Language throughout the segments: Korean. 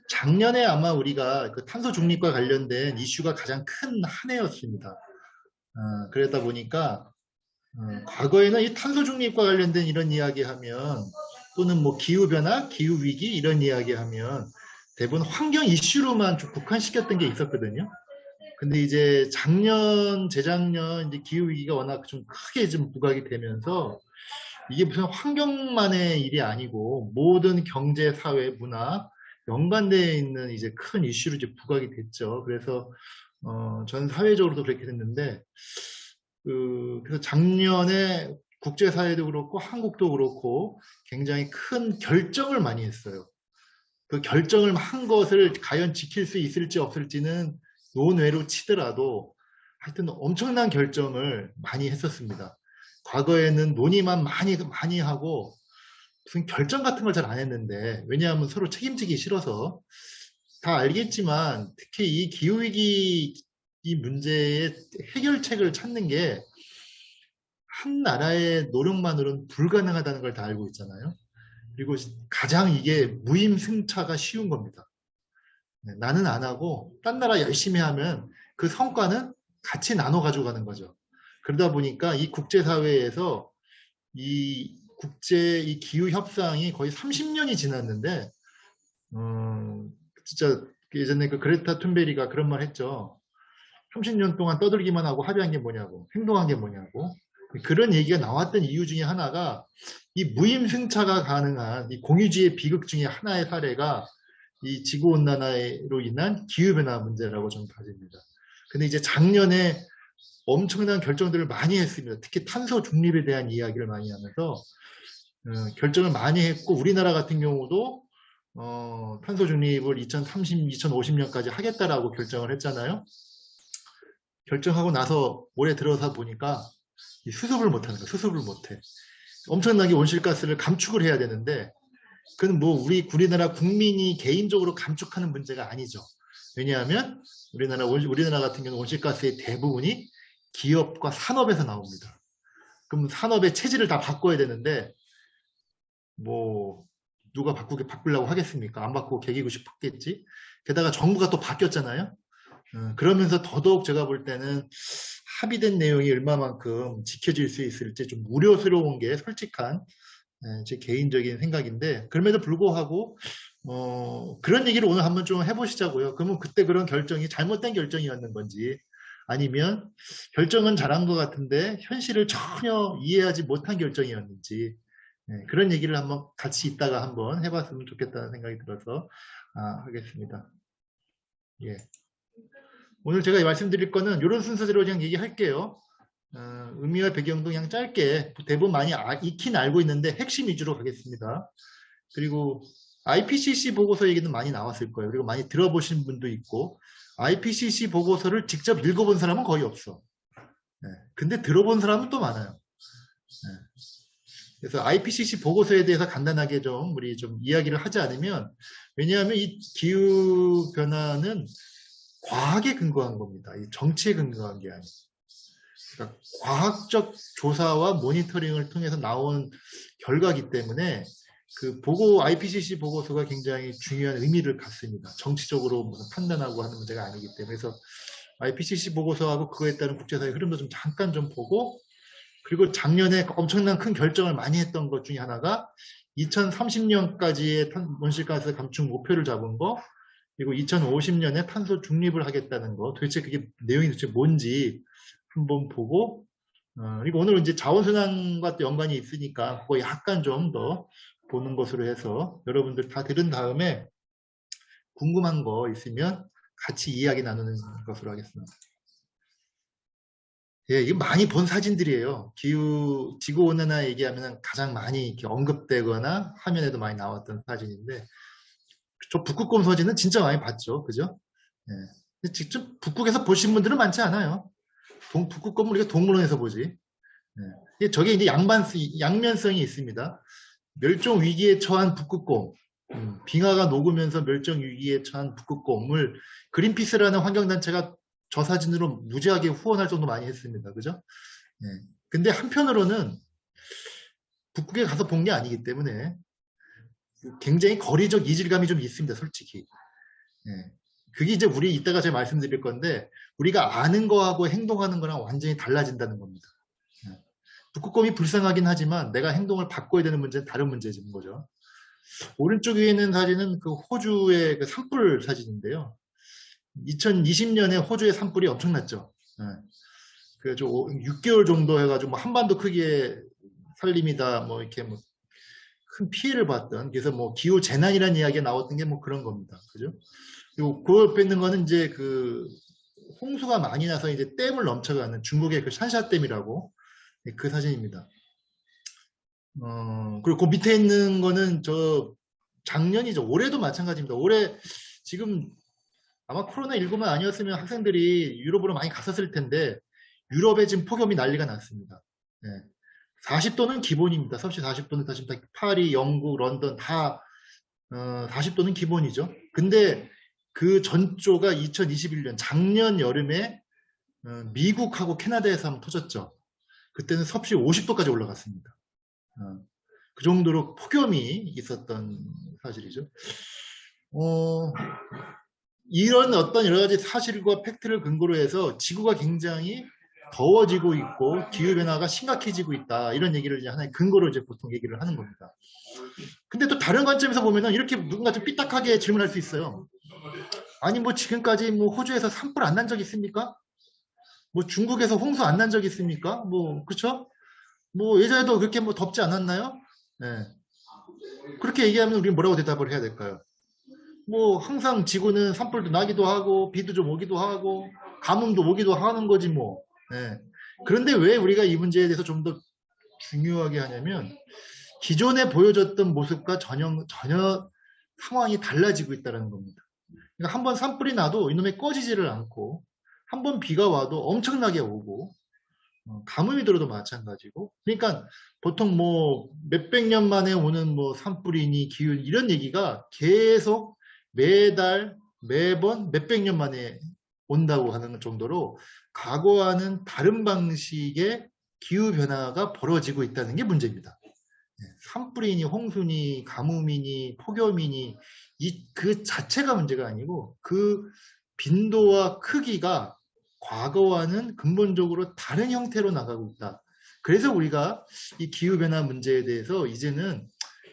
작년에 아마 우리가 그 탄소 중립과 관련된 이슈가 가장 큰 한 해였습니다. 그러다 보니까 과거에는 이 탄소 중립과 관련된 이런 이야기하면 또는 뭐 기후 변화, 기후 위기 이런 이야기하면 대부분 환경 이슈로만 좀 국한시켰던 게 있었거든요. 근데 이제 작년, 재작년 이제 기후 위기가 워낙 좀 크게 좀 부각이 되면서 이게 무슨 환경만의 일이 아니고 모든 경제, 사회, 문화 연관되어 있는 이제 큰 이슈로 이제 부각이 됐죠. 그래서 전 사회적으로도 그렇게 됐는데 그래서 작년에 국제사회도 그렇고 한국도 그렇고 굉장히 큰 결정을 많이 했어요. 그 결정을 한 것을 과연 지킬 수 있을지 없을지는 논외로 치더라도 하여튼 엄청난 결정을 많이 했었습니다. 과거에는 논의만 많이 하고 무슨 결정 같은 걸 잘 안 했는데 왜냐하면 서로 책임지기 싫어서 다 알겠지만 특히 이 기후위기 이 문제의 해결책을 찾는 게 한 나라의 노력만으로는 불가능하다는 걸 다 알고 있잖아요. 그리고 가장 이게 무임승차가 쉬운 겁니다. 나는 안 하고 딴 나라 열심히 하면 그 성과는 같이 나눠 가져가는 거죠. 그러다 보니까 이 국제사회에서 이 기후 협상이 거의 30년이 지났는데 진짜 예전에 그 그레타 툰베리가 그런 말 했죠. 30년 동안 떠들기만 하고 합의한 게 뭐냐고, 행동한 게 뭐냐고. 그런 얘기가 나왔던 이유 중에 하나가 이 무임승차가 가능한 이 공유주의 비극 중에 하나의 사례가 이 지구온난화로 인한 기후변화 문제라고 저는 봐집니다. 근데 이제 작년에 엄청난 결정들을 많이 했습니다. 특히 탄소 중립에 대한 이야기를 많이 하면서 결정을 많이 했고 우리나라 같은 경우도 탄소 중립을 2030, 2050년까지 하겠다라고 결정을 했잖아요. 결정하고 나서 올해 들어서 보니까 수습을 못하는 거예요. 수습을 못해. 엄청나게 온실가스를 감축을 해야 되는데 그건 뭐 우리나라 국민이 개인적으로 감축하는 문제가 아니죠. 왜냐하면 우리나라 같은 경우는 온실가스의 대부분이 기업과 산업에서 나옵니다. 그럼 산업의 체질을 다 바꿔야 되는데 뭐 누가 바꾸려고 하겠습니까? 안 바꾸고 개기고 싶었겠지. 게다가 정부가 또 바뀌었잖아요. 그러면서 더더욱 제가 볼 때는 합의된 내용이 얼마만큼 지켜질 수 있을지 좀 우려스러운 게 솔직한 제 개인적인 생각인데 그럼에도 불구하고 그런 얘기를 오늘 한번 좀 해보시자고요. 그러면 그때 그런 결정이 잘못된 결정이었는 건지 아니면 결정은 잘한 것 같은데 현실을 전혀 이해하지 못한 결정이었는지 그런 얘기를 한번 같이 있다가 한번 해봤으면 좋겠다는 생각이 들어서 하겠습니다. 예. 오늘 제가 말씀드릴 거는 이런 순서대로 그냥 얘기할게요. 의미와 배경도 그냥 짧게 대부분 많이 익힌 알고 있는데 핵심 위주로 가겠습니다. 그리고 IPCC 보고서 얘기는 많이 나왔을 거예요. 그리고 많이 들어보신 분도 있고 IPCC 보고서를 직접 읽어본 사람은 거의 없어. 근데 들어본 사람은 또 많아요. 그래서 IPCC 보고서에 대해서 간단하게 우리 좀 이야기를 하지 않으면 왜냐하면 이 기후 변화는 과학에 근거한 겁니다. 이 정치에 근거한 게 아니에요. 그러니까 과학적 조사와 모니터링을 통해서 나온 결과이기 때문에 그 IPCC 보고서가 굉장히 중요한 의미를 갖습니다. 정치적으로 무슨 판단하고 하는 문제가 아니기 때문에 그래서 IPCC 보고서하고 그거에 따른 국제사회 흐름도 좀 잠깐 좀 보고 그리고 작년에 엄청난 큰 결정을 많이 했던 것 중에 하나가 2030년까지의 온실가스 감축 목표를 잡은 거 그리고 2050년에 탄소 중립을 하겠다는 거 도대체 그게 내용이 도대체 뭔지 한번 보고 그리고 오늘 이제 자원순환과 또 연관이 있으니까 그거 약간 좀 더 보는 것으로 해서 여러분들 다 들은 다음에 궁금한 거 있으면 같이 이야기 나누는 것으로 하겠습니다. 예, 이거 많이 본 사진들이에요. 지구온난화 얘기하면 가장 많이 이렇게 언급되거나 화면에도 많이 나왔던 사진인데 저 북극곰 사진은 진짜 많이 봤죠. 그죠? 예. 직접 북극에서 보신 분들은 많지 않아요. 북극곰은 우리가 동물원에서 보지. 예. 저게 이제 양면성이 있습니다. 멸종 위기에 처한 북극곰, 빙하가 녹으면서 멸종 위기에 처한 북극곰을 그린피스라는 환경단체가 저 사진으로 무지하게 후원할 정도 많이 했습니다. 그죠? 예. 근데 한편으로는 북극에 가서 본 게 아니기 때문에 굉장히 거리적 이질감이 좀 있습니다, 솔직히. 예. 그게 이제 우리 이따가 제가 말씀드릴 건데, 우리가 아는 거하고 행동하는 거랑 완전히 달라진다는 겁니다. 예. 북극곰이 불쌍하긴 하지만 내가 행동을 바꿔야 되는 문제는 다른 문제인 거죠. 오른쪽 위에 있는 사진은 그 호주의 그 산불 사진인데요. 2020년에 호주의 산불이 엄청났죠. 예. 그래서 6개월 정도 해가지고 뭐 한반도 크기의 산림이다, 뭐 이렇게 뭐 큰 피해를 봤던, 그래서 뭐 기후 재난이라는 이야기가 나왔던 게 뭐 그런 겁니다. 그죠? 그리고 그 옆에 있는 거는 이제 그 홍수가 많이 나서 이제 댐을 넘쳐가는 중국의 그 샨샤댐이라고, 그 사진입니다. 그리고 그 밑에 있는 거는 저 작년이죠. 올해도 마찬가지입니다. 올해 지금 아마 코로나19만 아니었으면 학생들이 유럽으로 많이 갔었을 텐데 유럽에 지금 폭염이 난리가 났습니다. 네. 40도는 기본입니다. 섭씨 40도는 다 지금 다 파리, 영국, 런던 다 40도는 기본이죠. 근데 그 전조가 2021년 작년 여름에 미국하고 캐나다에서 한번 터졌죠. 그때는 섭씨 50도까지 올라갔습니다. 그 정도로 폭염이 있었던 사실이죠. 이런 어떤 여러 가지 사실과 팩트를 근거로 해서 지구가 굉장히 더워지고 있고 기후변화가 심각해지고 있다. 이런 얘기를 이제 하나의 근거로 이제 보통 얘기를 하는 겁니다. 근데 또 다른 관점에서 보면은 이렇게 누군가 좀 삐딱하게 질문할 수 있어요. 아니 뭐 지금까지 뭐 호주에서 산불 안 난 적 있습니까? 뭐 중국에서 홍수 안 난 적 있습니까? 뭐 그렇죠? 뭐 예전에도 그렇게 뭐 덥지 않았나요? 네. 그렇게 얘기하면 우리는 뭐라고 대답을 해야 될까요? 뭐 항상 지구는 산불도 나기도 하고 비도 좀 오기도 하고 가뭄도 오기도 하는 거지 뭐. 네. 그런데 왜 우리가 이 문제에 대해서 좀 더 중요하게 하냐면 기존에 보여줬던 모습과 전혀 상황이 달라지고 있다는 겁니다. 그러니까 한번 산불이 나도 이놈의 꺼지지를 않고 한번 비가 와도 엄청나게 오고 가뭄이 들어도 마찬가지고. 그러니까 보통 뭐 몇백 년 만에 오는 뭐 산불이니 기후 이런 얘기가 계속 매달 매번 몇백 년 만에 온다고 하는 정도로 과거와는 다른 방식의 기후 변화가 벌어지고 있다는 게 문제입니다. 산불이니 홍수니 가뭄이니 폭염이니 그 자체가 문제가 아니고 그 빈도와 크기가 과거와는 근본적으로 다른 형태로 나가고 있다. 그래서 우리가 이 기후변화 문제에 대해서 이제는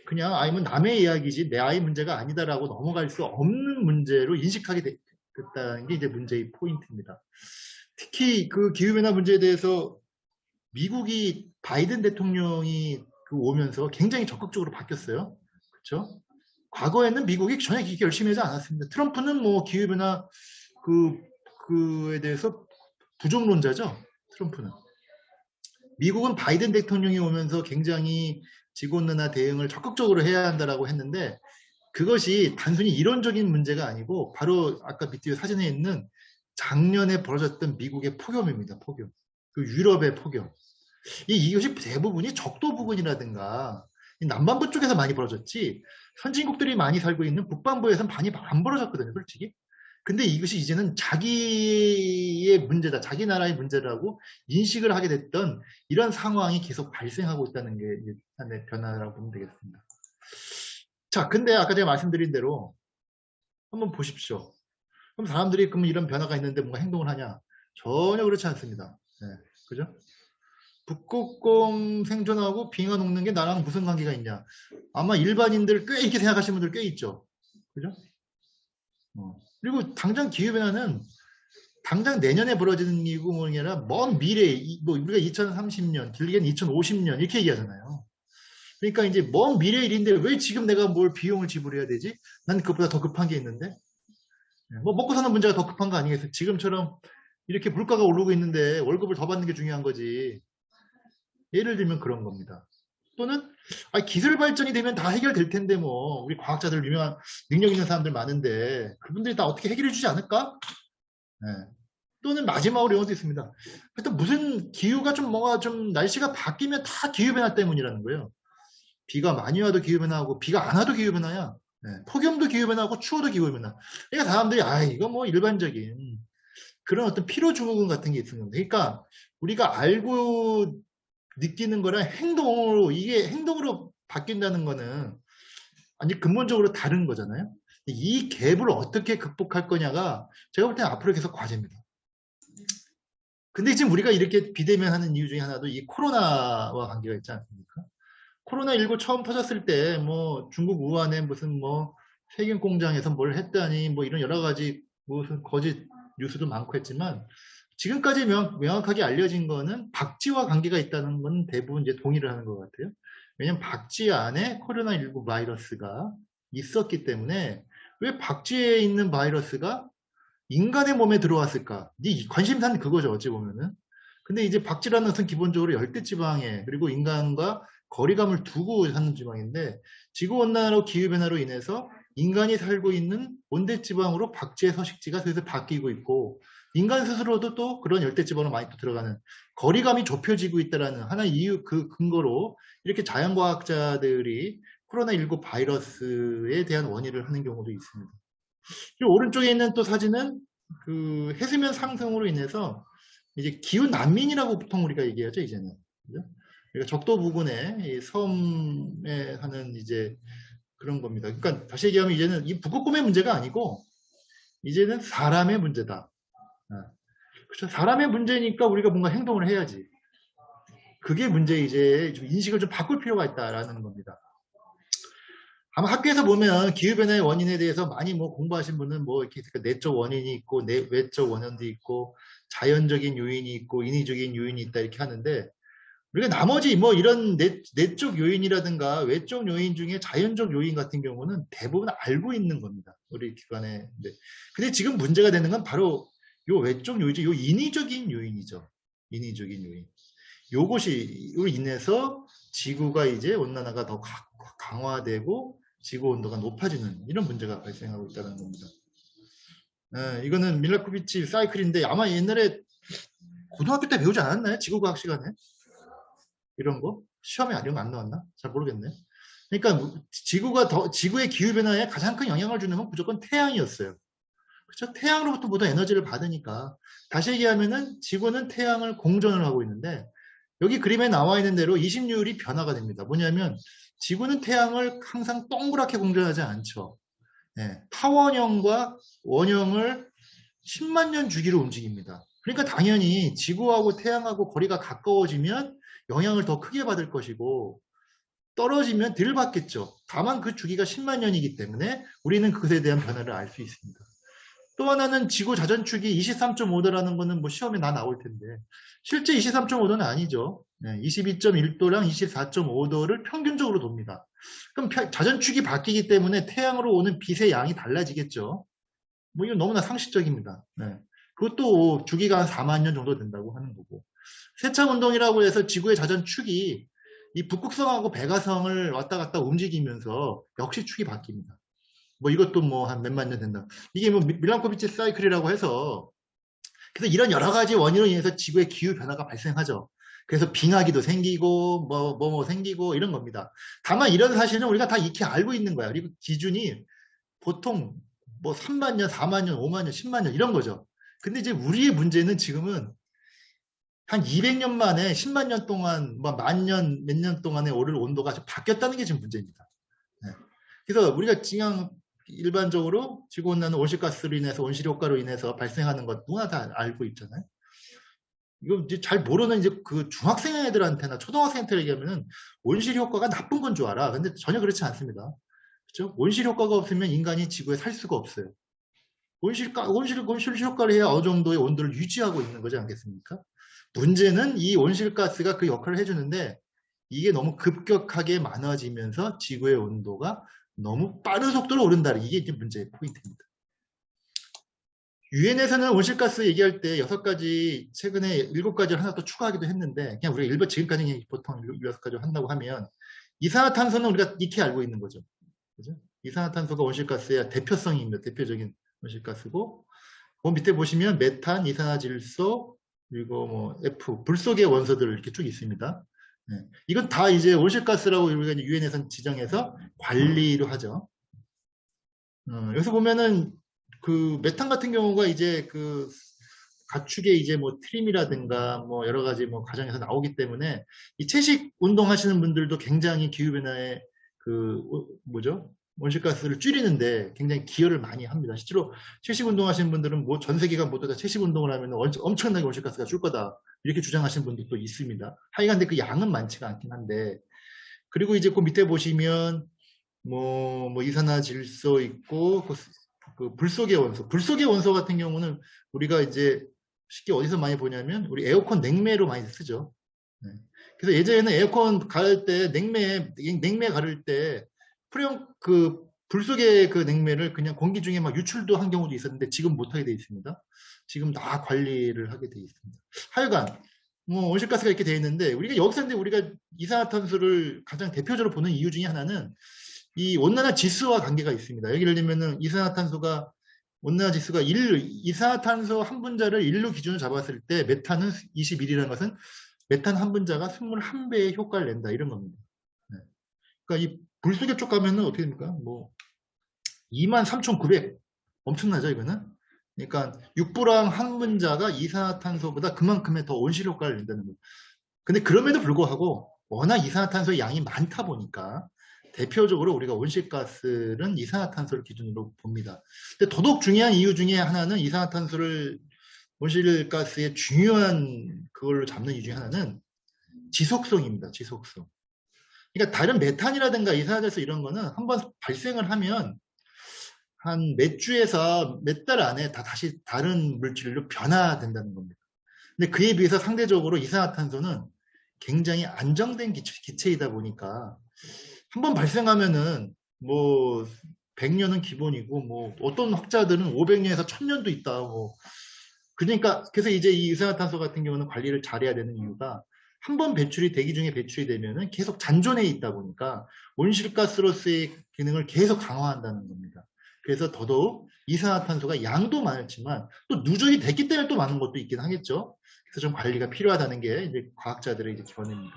그냥 아니면 남의 이야기지 내 아이 문제가 아니다라고 넘어갈 수 없는 문제로 인식하게 됐다는 게 이제 문제의 포인트입니다. 특히 그 기후변화 문제에 대해서 미국이 바이든 대통령이 오면서 굉장히 적극적으로 바뀌었어요. 그렇죠? 과거에는 미국이 전혀 그렇게 열심히 하지 않았습니다. 트럼프는 뭐 기후변화 그에 대해서 부정론자죠. 트럼프는. 미국은 바이든 대통령이 오면서 굉장히 지구온난화 대응을 적극적으로 해야 한다라고 했는데 그것이 단순히 이론적인 문제가 아니고 바로 아까 밑에 사진에 있는 작년에 벌어졌던 미국의 폭염입니다. 폭염. 그 유럽의 폭염. 이것이 대부분이 적도 부근이라든가 남반부 쪽에서 많이 벌어졌지 선진국들이 많이 살고 있는 북반부에서는 많이 안 벌어졌거든요. 솔직히. 근데 이것이 이제는 자기의 문제다. 자기 나라의 문제라고 인식을 하게 됐던 이런 상황이 계속 발생하고 있다는 게 일단의 변화라고 보면 되겠습니다. 자, 근데 아까 제가 말씀드린 대로 한번 보십시오. 그럼 사람들이 그러면 이런 변화가 있는데 뭔가 행동을 하냐? 전혀 그렇지 않습니다. 네, 그죠? 북극곰 생존하고 빙하 녹는 게 나랑 무슨 관계가 있냐? 아마 일반인들 꽤 이렇게 생각하시는 분들 꽤 있죠. 그죠? 그리고 당장 기후변화는 당장 내년에 벌어지는 일이 아니라 먼 미래, 뭐 우리가 2030년, 길게는 2050년 이렇게 얘기하잖아요. 그러니까 이제 먼 미래 일인데 왜 지금 내가 뭘 비용을 지불해야 되지? 난 그것보다 더 급한 게 있는데. 뭐 먹고 사는 문제가 더 급한 거 아니겠어요? 지금처럼 이렇게 물가가 오르고 있는데 월급을 더 받는 게 중요한 거지. 예를 들면 그런 겁니다. 또는 기술 발전이 되면 다 해결될 텐데 뭐 우리 과학자들 유명한 능력 있는 사람들 많은데 그분들이 다 어떻게 해결해 주지 않을까? 네. 또는 마지막으로 이런 것도 있습니다. 하여튼 무슨 기후가 좀 뭔가 좀 날씨가 바뀌면 다 기후변화 때문이라는 거예요. 비가 많이 와도 기후변화하고 비가 안 와도 기후변화야. 네. 폭염도 기후변화하고 추워도 기후변화. 그러니까 사람들이 이거 뭐 일반적인 그런 어떤 피로주의금 같은 게 있는 겁니다. 그러니까 우리가 알고 느끼는 거랑 행동으로 이게 행동으로 바뀐다는 거는 아니 근본적으로 다른 거잖아요. 이 갭을 어떻게 극복할 거냐가 제가 볼 때는 앞으로 계속 과제입니다. 근데 지금 우리가 이렇게 비대면하는 이유 중에 하나도 이 코로나와 관계가 있지 않습니까? 코로나19 처음 터졌을 때 뭐 중국 우한에 무슨 뭐 세균 공장에서 뭘 했다니 뭐 이런 여러 가지 무슨 거짓 뉴스도 많고 했지만 지금까지 명확하게 알려진 거는 박쥐와 관계가 있다는 건 대부분 이제 동의를 하는 것 같아요. 왜냐면 박쥐 안에 코로나19 바이러스가 있었기 때문에 왜 박쥐에 있는 바이러스가 인간의 몸에 들어왔을까? 이 관심사는 그거죠, 어찌 보면은. 근데 이제 박쥐라는 것은 기본적으로 열대지방에 그리고 인간과 거리감을 두고 사는 지방인데 지구온난화로 기후변화로 인해서 인간이 살고 있는 온대지방으로 박쥐의 서식지가 슬슬 바뀌고 있고 인간 스스로도 또 그런 열대지방으로 많이 또 들어가는 거리감이 좁혀지고 있다는 하나의 이유 그 근거로 이렇게 자연과학자들이 코로나19 바이러스에 대한 원인을 하는 경우도 있습니다. 그리고 오른쪽에 있는 또 사진은 그 해수면 상승으로 인해서 이제 기후 난민이라고 보통 우리가 얘기하죠, 이제는. 그죠? 그러니까 적도 부근에 이 섬에 사는 이제 그런 겁니다. 그러니까 다시 얘기하면 이제는 이 북극곰의 문제가 아니고 이제는 사람의 문제다. 그렇죠? 사람의 문제니까 우리가 뭔가 행동을 해야지. 그게 문제 이제 좀 인식을 좀 바꿀 필요가 있다라는 겁니다. 아마 학교에서 보면 기후변화의 원인에 대해서 많이 뭐 공부하신 분은 뭐 이렇게 내적 원인이 있고 외적 원인도 있고 자연적인 요인이 있고 인위적인 요인이 있다 이렇게 하는데 우리가 나머지 뭐 이런 내적 요인이라든가 외적 요인 중에 자연적 요인 같은 경우는 대부분 알고 있는 겁니다. 우리 기관에. 네. 근데 지금 문제가 되는 건 바로 요 외적 요인이죠. 요 인위적인 요인이죠. 인위적인 요인. 요것이 인해서 지구가 이제 온난화가 더 강화되고 지구 온도가 높아지는 이런 문제가 발생하고 있다는 겁니다. 이거는 밀라코비치 사이클인데 아마 옛날에 고등학교 때 배우지 않았나요? 지구과학 시간에? 이런 거? 시험에 이런 거 안 나왔나? 잘 모르겠네. 그러니까 지구의 기후변화에 가장 큰 영향을 주는 건 무조건 태양이었어요. 그렇죠? 태양으로부터 모든 에너지를 받으니까 다시 얘기하면은 지구는 태양을 공전을 하고 있는데 여기 그림에 나와 있는 대로 20률이 변화가 됩니다. 뭐냐면 지구는 태양을 항상 동그랗게 공전하지 않죠. 네, 타원형과 원형을 10만 년 주기로 움직입니다. 그러니까 당연히 지구하고 태양하고 거리가 가까워지면 영향을 더 크게 받을 것이고 떨어지면 덜 받겠죠. 다만 그 주기가 10만 년이기 때문에 우리는 그것에 대한 변화를 알 수 있습니다. 또 하나는 지구 자전축이 23.5도라는 거는 뭐 시험에 나올 텐데 실제 23.5도는 아니죠. 22.1도랑 24.5도를 평균적으로 돕니다. 그럼 자전축이 바뀌기 때문에 태양으로 오는 빛의 양이 달라지겠죠. 뭐 이건 너무나 상식적입니다. 네. 그것도 주기가 한 4만 년 정도 된다고 하는 거고. 세차운동이라고 해서 지구의 자전축이 이 북극성하고 백아성을 왔다 갔다 움직이면서 역시 축이 바뀝니다. 뭐 이것도 뭐 한 몇만 년 된다. 이게 뭐 밀란코비치 사이클이라고 해서 그래서 이런 여러 가지 원인으로 인해서 지구의 기후 변화가 발생하죠. 그래서 빙하기도 생기고 뭐 생기고 이런 겁니다. 다만 이런 사실은 우리가 다 익히 알고 있는 거야. 그리고 기준이 보통 뭐 3만 년, 4만 년, 5만 년, 10만 년 이런 거죠. 근데 이제 우리의 문제는 지금은 한 200년 만에 10만 년 동안 뭐 만 년, 몇 년 동안에 오를 온도가 바뀌었다는 게 지금 문제입니다. 네. 그래서 우리가 지금 일반적으로 지구온난화 온실가스로 인해서 온실효과로 인해서 발생하는 것 누구나 다 알고 있잖아요. 이거 이제 잘 모르는 이제 그 중학생 애들한테나 초등학생한테 얘기하면은 온실효과가 나쁜 건 줄 알아. 근데 전혀 그렇지 않습니다. 그렇죠? 온실효과가 없으면 인간이 지구에 살 수가 없어요. 온실효과를 해야 어느 정도의 온도를 유지하고 있는 거지 않겠습니까? 문제는 이 온실가스가 그 역할을 해주는데 이게 너무 급격하게 많아지면서 지구의 온도가 너무 빠른 속도로 오른다는 이게 이제 문제의 포인트입니다. 유엔에서는 온실가스 얘기할 때 6가지, 최근에 7가지를 하나 더 추가하기도 했는데 그냥 우리가 일반 지금까지 보통 6가지를 한다고 하면 이산화탄소는 우리가 익히 알고 있는 거죠. 그죠? 이산화탄소가 온실가스의 대표성입니다. 대표적인 온실가스고 그 밑에 보시면 메탄, 이산화질소, 그리고 뭐 F, 불 속의 원소들 이렇게 쭉 있습니다. 네. 이건 다 이제 온실가스라고 우리가 유엔에서 지정해서 관리를 하죠. 여기서 보면은 그 메탄 같은 경우가 이제 그 가축의 이제 뭐 트림이라든가 뭐 여러 가지 뭐 과정에서 나오기 때문에 이 채식 운동 하시는 분들도 굉장히 기후변화에 그 뭐죠? 온실가스를 줄이는데 굉장히 기여를 많이 합니다. 실제로 채식 운동하시는 분들은 뭐 전 세계가 모두 다 채식 운동을 하면 엄청나게 온실가스가 줄 거다. 이렇게 주장하시는 분들도 있습니다. 하여간 근데 그 양은 많지가 않긴 한데. 그리고 이제 그 밑에 보시면 뭐 이산화질소 있고 그 불속의 원소. 불속의 원소 같은 경우는 우리가 이제 쉽게 어디서 많이 보냐면 우리 에어컨 냉매로 많이 쓰죠. 네. 그래서 예전에는 에어컨 가를 때 냉매 가를 때 프레온 그 불속의 그 냉매를 그냥 공기 중에 막 유출도 한 경우도 있었는데 지금 못하게 되어 있습니다. 지금 다 관리를 하게 되어 있습니다. 하여간 뭐 온실가스가 이렇게 되어 있는데 우리가 여기서 근데 우리가 이산화탄소를 가장 대표적으로 보는 이유 중에 하나는 이 온난화 지수와 관계가 있습니다. 예를 들면은 이산화탄소가 온난화 지수가 1, 이산화탄소 한 분자를 1로 기준으로 잡았을 때 메탄은 21이라는 것은 메탄 한 분자가 21배의 효과를 낸다 이런 겁니다. 네. 그러니까 이 불속의 쪽 가면은 어떻게 됩니까? 뭐 23,900 엄청나죠 이거는? 그러니까 육부랑 한 분자가 이산화탄소보다 그만큼의 더 온실 효과를 낸다는 거예요. 근데 그럼에도 불구하고 워낙 이산화탄소의 양이 많다 보니까 대표적으로 우리가 온실가스는 이산화탄소를 기준으로 봅니다. 근데 더더욱 중요한 이유 중에 하나는 이산화탄소를 온실가스의 중요한 그걸로 잡는 이유 중에 하나는 지속성입니다. 지속성. 그러니까 다른 메탄이라든가 이산화탄소 이런 거는 한번 발생을 하면 한 몇 주에서 몇 달 안에 다시 다른 물질로 변화된다는 겁니다. 근데 그에 비해서 상대적으로 이산화탄소는 굉장히 안정된 기체이다 보니까 한번 발생하면은 뭐 100년은 기본이고 뭐 어떤 학자들은 500년에서 1000년도 있다. 뭐 그러니까 그래서 이제 이 이산화탄소 같은 경우는 관리를 잘해야 되는 이유가 한번 배출이 대기 중에 배출이 되면은 계속 잔존해 있다 보니까 온실가스로서의 기능을 계속 강화한다는 겁니다. 그래서 더더욱 이산화탄소가 양도 많았지만 또 누적이 됐기 때문에 또 많은 것도 있긴 하겠죠. 그래서 좀 관리가 필요하다는 게 이제 과학자들의 이제 견해입니다.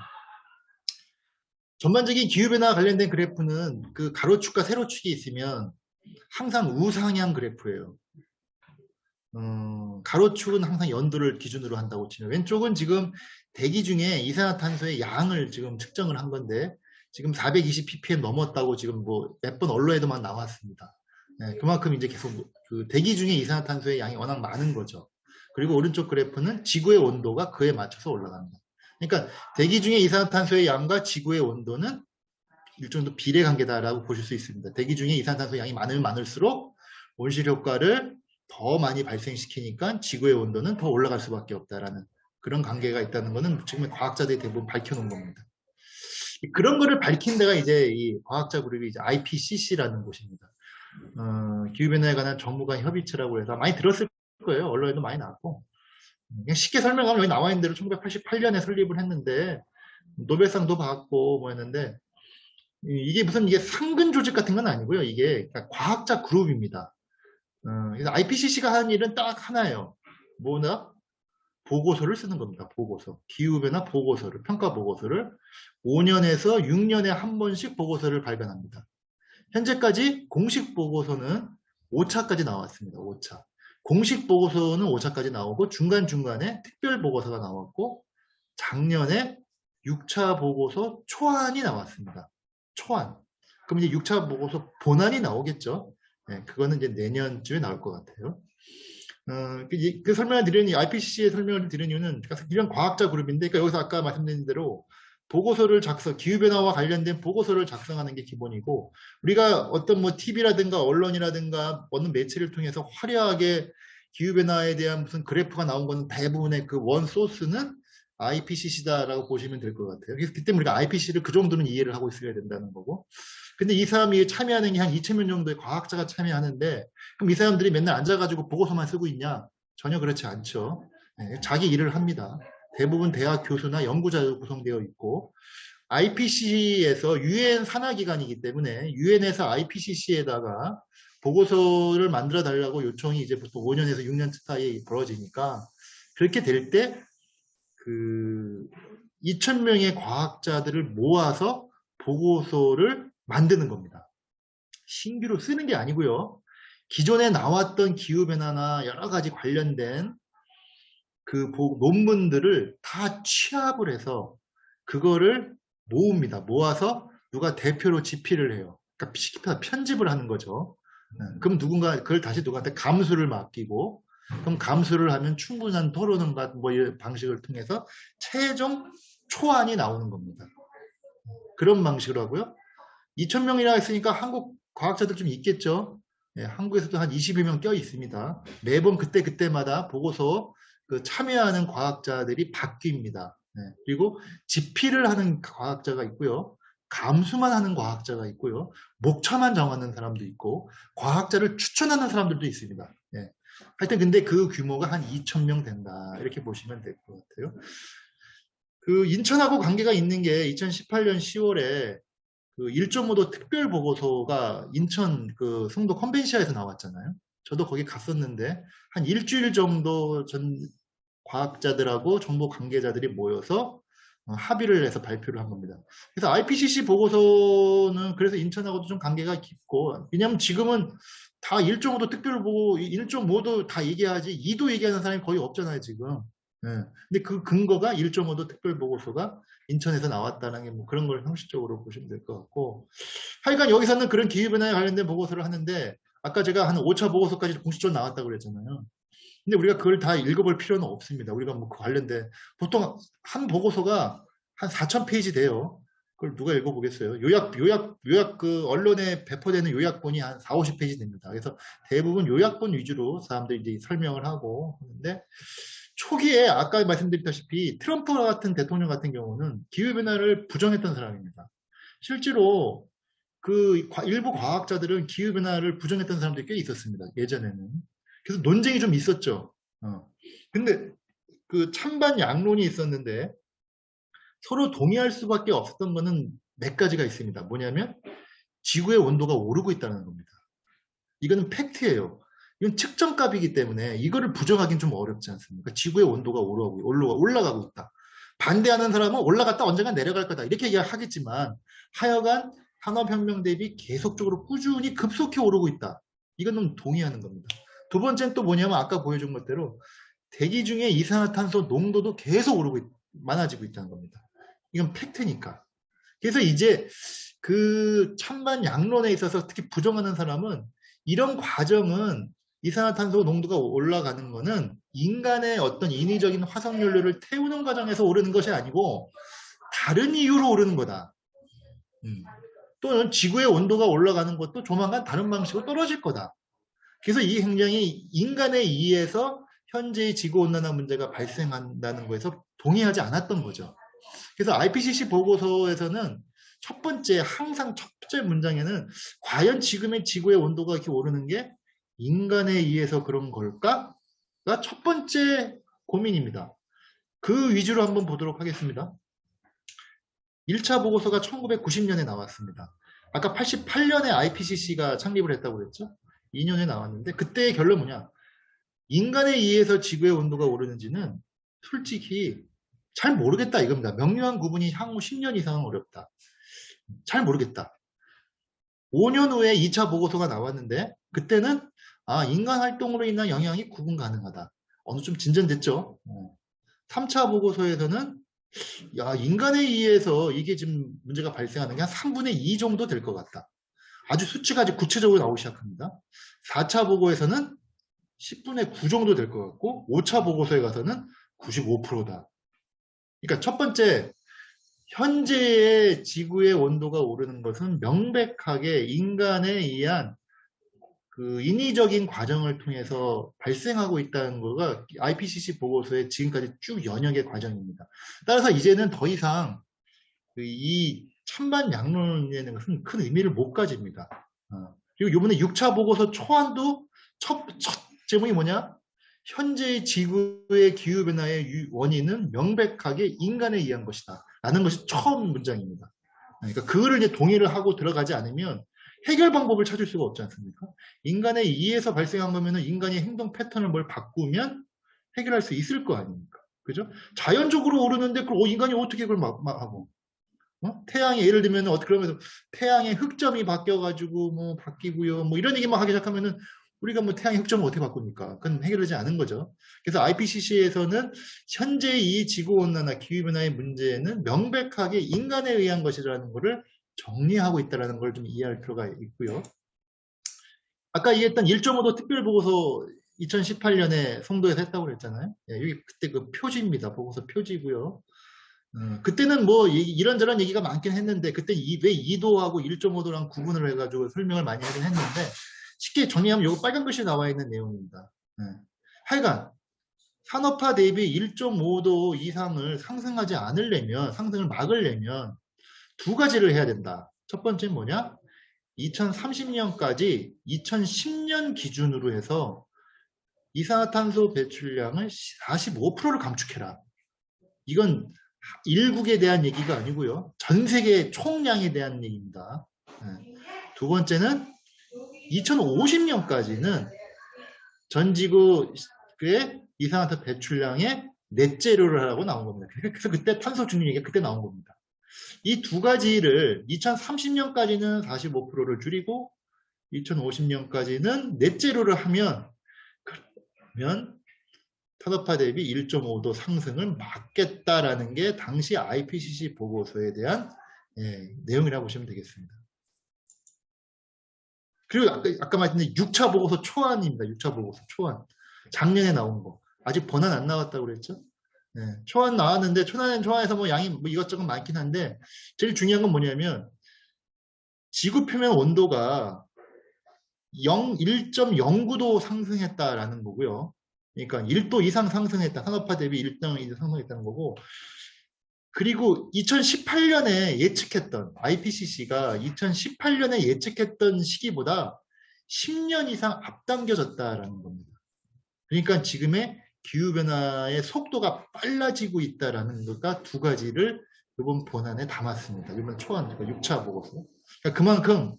전반적인 기후변화와 관련된 그래프는 그 가로축과 세로축이 있으면 항상 우상향 그래프예요. 가로축은 항상 연도를 기준으로 한다고 치면 왼쪽은 지금 대기 중에 이산화탄소의 양을 지금 측정을 한 건데 지금 420ppm 넘었다고 지금 뭐 몇 번 언론에도만 나왔습니다. 네, 그만큼 이제 계속 그 대기 중에 이산화탄소의 양이 워낙 많은 거죠. 그리고 오른쪽 그래프는 지구의 온도가 그에 맞춰서 올라갑니다. 그러니까 대기 중에 이산화탄소의 양과 지구의 온도는 일정도 비례 관계다라고 보실 수 있습니다. 대기 중에 이산화탄소 양이 많으면 많을수록 온실 효과를 더 많이 발생시키니까 지구의 온도는 더 올라갈 수밖에 없다라는 그런 관계가 있다는 것은 지금 과학자들이 대부분 밝혀놓은 겁니다. 그런 거를 밝힌 데가 이제 이 과학자 그룹이 이제 IPCC라는 곳입니다. 기후변화에 관한 전문가 협의체라고 해서 많이 들었을 거예요. 언론에도 많이 나왔고. 그냥 쉽게 설명하면 여기 나와 있는 대로 1988년에 설립을 했는데 노벨상도 받고 뭐 했는데 이게 무슨 이게 상근 조직 같은 건 아니고요. 이게 과학자 그룹입니다. 그래서 IPCC가 하는 일은 딱 하나예요. 뭐나? 보고서를 쓰는 겁니다. 보고서. 기후변화 보고서를, 평가 보고서를 5년에서 6년에 한 번씩 보고서를 발간합니다. 현재까지 공식 보고서는 5차까지 나왔습니다. 5차. 공식 보고서는 5차까지 나오고 중간중간에 특별 보고서가 나왔고 작년에 6차 보고서 초안이 나왔습니다. 초안. 그럼 이제 6차 보고서 본안이 나오겠죠. 네, 그거는 이제 내년쯤에 나올 것 같아요. 그 설명을 드리는 IPCC의 설명을 드리는 이유는 이런 과학자 그룹인데, 그러니까 여기서 아까 말씀드린 대로 보고서를 기후변화와 관련된 보고서를 작성하는 게 기본이고, 우리가 어떤 뭐 TV라든가 언론이라든가 어느 매체를 통해서 화려하게 기후변화에 대한 무슨 그래프가 나온 건 대부분의 그 원 소스는 IPCC다라고 보시면 될 것 같아요. 그래서 그때 우리가 IPCC를 그 정도는 이해를 하고 있어야 된다는 거고. 근데 이 사람이 참여하는 게 한 2,000명 정도의 과학자가 참여하는데 그럼 이 사람들이 맨날 앉아가지고 보고서만 쓰고 있냐? 전혀 그렇지 않죠. 네, 자기 일을 합니다. 대부분 대학 교수나 연구자로 구성되어 있고 IPCC에서 UN 산하기관이기 때문에 UN에서 IPCC에다가 보고서를 만들어 달라고 요청이 이제 보통 5년에서 6년 사이에 벌어지니까 그렇게 될 때 그 2,000명의 과학자들을 모아서 보고서를 만드는 겁니다. 신규로 쓰는 게 아니고요. 기존에 나왔던 기후변화나 여러 가지 관련된 그 논문들을 다 취합을 해서 그거를 모읍니다. 모아서 누가 대표로 집필을 해요. 그러니까 시키다 편집을 하는 거죠. 그럼 누군가 그걸 다시 누구한테 감수를 맡기고 그럼 감수를 하면 충분한 토론과 뭐 이런 방식을 통해서 최종 초안이 나오는 겁니다. 그런 방식으로 하고요. 2,000명이라 했으니까 한국 과학자들 좀 있겠죠. 예, 한국에서도 한 20여 명 껴 있습니다. 매번 그때마다 보고서 그 참여하는 과학자들이 바뀝니다. 예, 그리고 집필을 하는 과학자가 있고요. 감수만 하는 과학자가 있고요. 목차만 정하는 사람도 있고 과학자를 추천하는 사람들도 있습니다. 예. 하여튼 근데 그 규모가 한 2,000명 된다. 이렇게 보시면 될 것 같아요. 그 인천하고 관계가 있는 게 2018년 10월에 그 1.5도 특별 보고서가 인천 그 송도 컨벤시아에서 나왔잖아요. 저도 거기 갔었는데 한 일주일 정도 전 과학자들하고 정보 관계자들이 모여서 합의를 해서 발표를 한 겁니다. 그래서 IPCC 보고서는 그래서 인천하고도 좀 관계가 깊고, 왜냐하면 지금은 다 1.5도 특별 보고 1.5도 다 얘기하지 2도 얘기하는 사람이 거의 없잖아요, 지금. 예. 근데 그 근거가 1.5도 특별 보고서가 인천에서 나왔다는 게 뭐 그런 걸 형식적으로 보시면 될 것 같고, 하여간 여기서는 그런 기후변화에 관련된 보고서를 하는데, 아까 제가 한 5차 보고서까지 공식적으로 나왔다고 그랬잖아요. 근데 우리가 그걸 다 읽어볼 필요는 없습니다. 우리가 뭐 그 관련된 보통 한 보고서가 한 4,000페이지 돼요. 그걸 누가 읽어보겠어요? 요약 그 언론에 배포되는 요약본이 한 4, 50페이지 됩니다. 그래서 대부분 요약본 위주로 사람들이 이제 설명을 하고 하는데 초기에 아까 말씀드렸다시피 트럼프 같은 대통령 같은 경우는 기후변화를 부정했던 사람입니다. 실제로 그 일부 과학자들은 기후변화를 부정했던 사람들이 꽤 있었습니다. 예전에는. 그래서 논쟁이 좀 있었죠. 근데 그 찬반 양론이 있었는데 서로 동의할 수밖에 없었던 거는 몇 가지가 있습니다. 뭐냐면 지구의 온도가 오르고 있다는 겁니다. 이거는 팩트예요. 이건 측정값이기 때문에 이거를 부정하기는 좀 어렵지 않습니까? 지구의 온도가 올라가고 있다. 반대하는 사람은 올라갔다 언젠가 내려갈 거다. 이렇게 이야기하겠지만 하여간 산업혁명 대비 계속적으로 꾸준히 급속히 오르고 있다. 이거는 동의하는 겁니다. 두 번째는 또 뭐냐면 아까 보여준 것대로 대기 중에 이산화탄소 농도도 계속 많아지고 있다는 겁니다. 이건 팩트니까. 그래서 이제 그 찬반 양론에 있어서 특히 부정하는 사람은 이런 과정은 이산화탄소 농도가 올라가는 것은 인간의 어떤 인위적인 화석연료를 태우는 과정에서 오르는 것이 아니고 다른 이유로 오르는 거다. 또는 지구의 온도가 올라가는 것도 조만간 다른 방식으로 떨어질 거다. 그래서 이 행령이 인간에 의해서 현재의 지구온난화 문제가 발생한다는 거에서 동의하지 않았던 거죠. 그래서 IPCC 보고서에서는 항상 첫 번째 문장에는 과연 지금의 지구의 온도가 이렇게 오르는 게 인간에 의해서 그런 걸까?가 첫 번째 고민입니다. 그 위주로 한번 보도록 하겠습니다. 1차 보고서가 1990년에 나왔습니다. 아까 88년에 IPCC가 창립을 했다고 그랬죠? 2년에 나왔는데 그때의 결론은 뭐냐? 인간에 의해서 지구의 온도가 오르는지는 솔직히 잘 모르겠다 이겁니다. 명료한 구분이 향후 10년 이상은 어렵다. 잘 모르겠다. 5년 후에 2차 보고서가 나왔는데 그때는 인간 활동으로 인한 영향이 구분 가능하다. 어느 좀 진전됐죠. 3차 보고서에서는 인간에 의해서 이게 지금 문제가 발생하는 게 한 3분의 2 정도 될 것 같다. 아주 수치가 아주 구체적으로 나오기 시작합니다. 4차 보고에서는 10분의 9 정도 될 것 같고 5차 보고서에 가서는 95%다. 그러니까 첫 번째, 현재의 지구의 온도가 오르는 것은 명백하게 인간에 의한 그 인위적인 과정을 통해서 발생하고 있다는 거가 IPCC 보고서의 지금까지 쭉 연역의 과정입니다. 따라서 이제는 더 이상 이 찬반 양론이라는 것은 큰 의미를 못 가집니다. 그리고 이번에 6차 보고서 초안도 첫 제목이 뭐냐? 현재의 지구의 기후변화의 원인은 명백하게 인간에 의한 것이다. 라는 것이 처음 문장입니다. 그러니까 그거를 이제 동의를 하고 들어가지 않으면 해결 방법을 찾을 수가 없지 않습니까? 인간에 의해서 발생한 거면은 인간이 행동 패턴을 뭘 바꾸면 해결할 수 있을 거 아닙니까? 그죠? 자연적으로 오르는데 그걸 인간이 어떻게 그걸 하고? 태양에 예를 들면 그러면 태양의 흑점이 바뀌어가지고 뭐 바뀌고요. 뭐 이런 얘기만 하기 시작하면은 우리가 뭐 태양의 흑점을 어떻게 바꿉니까? 그건 해결되지 않은 거죠. 그래서 IPCC에서는 현재 이 지구온난화 기후변화의 문제는 명백하게 인간에 의한 것이라는 것을 정리하고 있다는 걸 좀 이해할 필요가 있고요. 아까 얘기했던 1.5도 특별보고서 2018년에 송도에서 했다고 그랬잖아요. 예, 여기 그때 그 표지입니다. 보고서 표지고요. 그때는 뭐 이런저런 얘기가 많긴 했는데 그때 왜 2도하고 1.5도랑 구분을 해가지고 설명을 많이 하긴 했는데 쉽게 정리하면 이거 빨간 글씨 나와 있는 내용입니다. 예. 하여간 산업화 대비 1.5도 이상을 상승하지 않으려면 상승을 막으려면 두 가지를 해야 된다. 첫 번째는 뭐냐? 2030년까지 2010년 기준으로 해서 이산화탄소 배출량을 45%를 감축해라. 이건 일국에 대한 얘기가 아니고요. 전 세계 총량에 대한 얘기입니다. 두 번째는 2050년까지는 전 지구의 이산화탄소 배출량의 넷제로를 하라고 나온 겁니다. 그래서 그때 탄소 중립 얘기가 그때 나온 겁니다. 이 두 가지를 2030년까지는 45%를 줄이고 2050년까지는 넷제로를 하면 그러면 산업화 대비 1.5도 상승을 막겠다라는 게 당시 IPCC 보고서에 대한 내용이라고 보시면 되겠습니다. 그리고 아까 말씀드린 6차 보고서 초안입니다. 6차 보고서 초안. 작년에 나온 거. 아직 번안 안 나왔다고 그랬죠? 네, 초안 나왔는데 초안에서 뭐 양이 뭐 이것저것 많긴 한데 제일 중요한 건 뭐냐면 지구 표면 온도가 1.09도 상승했다라는 거고요. 그러니까 1도 이상 상승했다. 산업화 대비 1도 이상 상승했다는 거고. 그리고 2018년에 예측했던 IPCC가 2018년에 예측했던 시기보다 10년 이상 앞당겨졌다라는 겁니다. 그러니까 지금의 기후변화의 속도가 빨라지고 있다라는 것과 두 가지를 이번 본안에 담았습니다. 이번 초안 6차 보고서. 그러니까 그만큼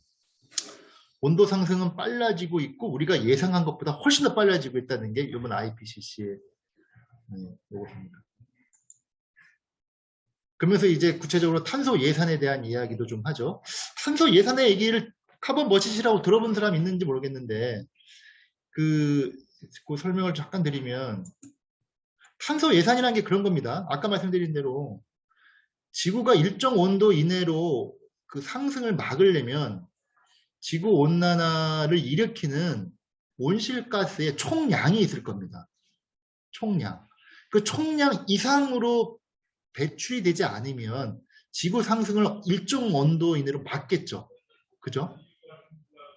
온도 상승은 빨라지고 있고 우리가 예상한 것보다 훨씬 더 빨라지고 있다는 게 이번 IPCC의 보고서입니다. 그러면서 이제 구체적으로 탄소 예산에 대한 이야기도 좀 하죠. 탄소 예산의 얘기를 카본 버짓이라고 들어본 사람 있는지 모르겠는데 그 설명을 잠깐 드리면 탄소 예산이라는 게 그런 겁니다. 아까 말씀드린 대로 지구가 일정 온도 이내로 그 상승을 막으려면 지구 온난화를 일으키는 온실가스의 총량이 있을 겁니다. 총량. 그 총량 이상으로 배출이 되지 않으면 지구 상승을 일정 온도 이내로 막겠죠. 그죠?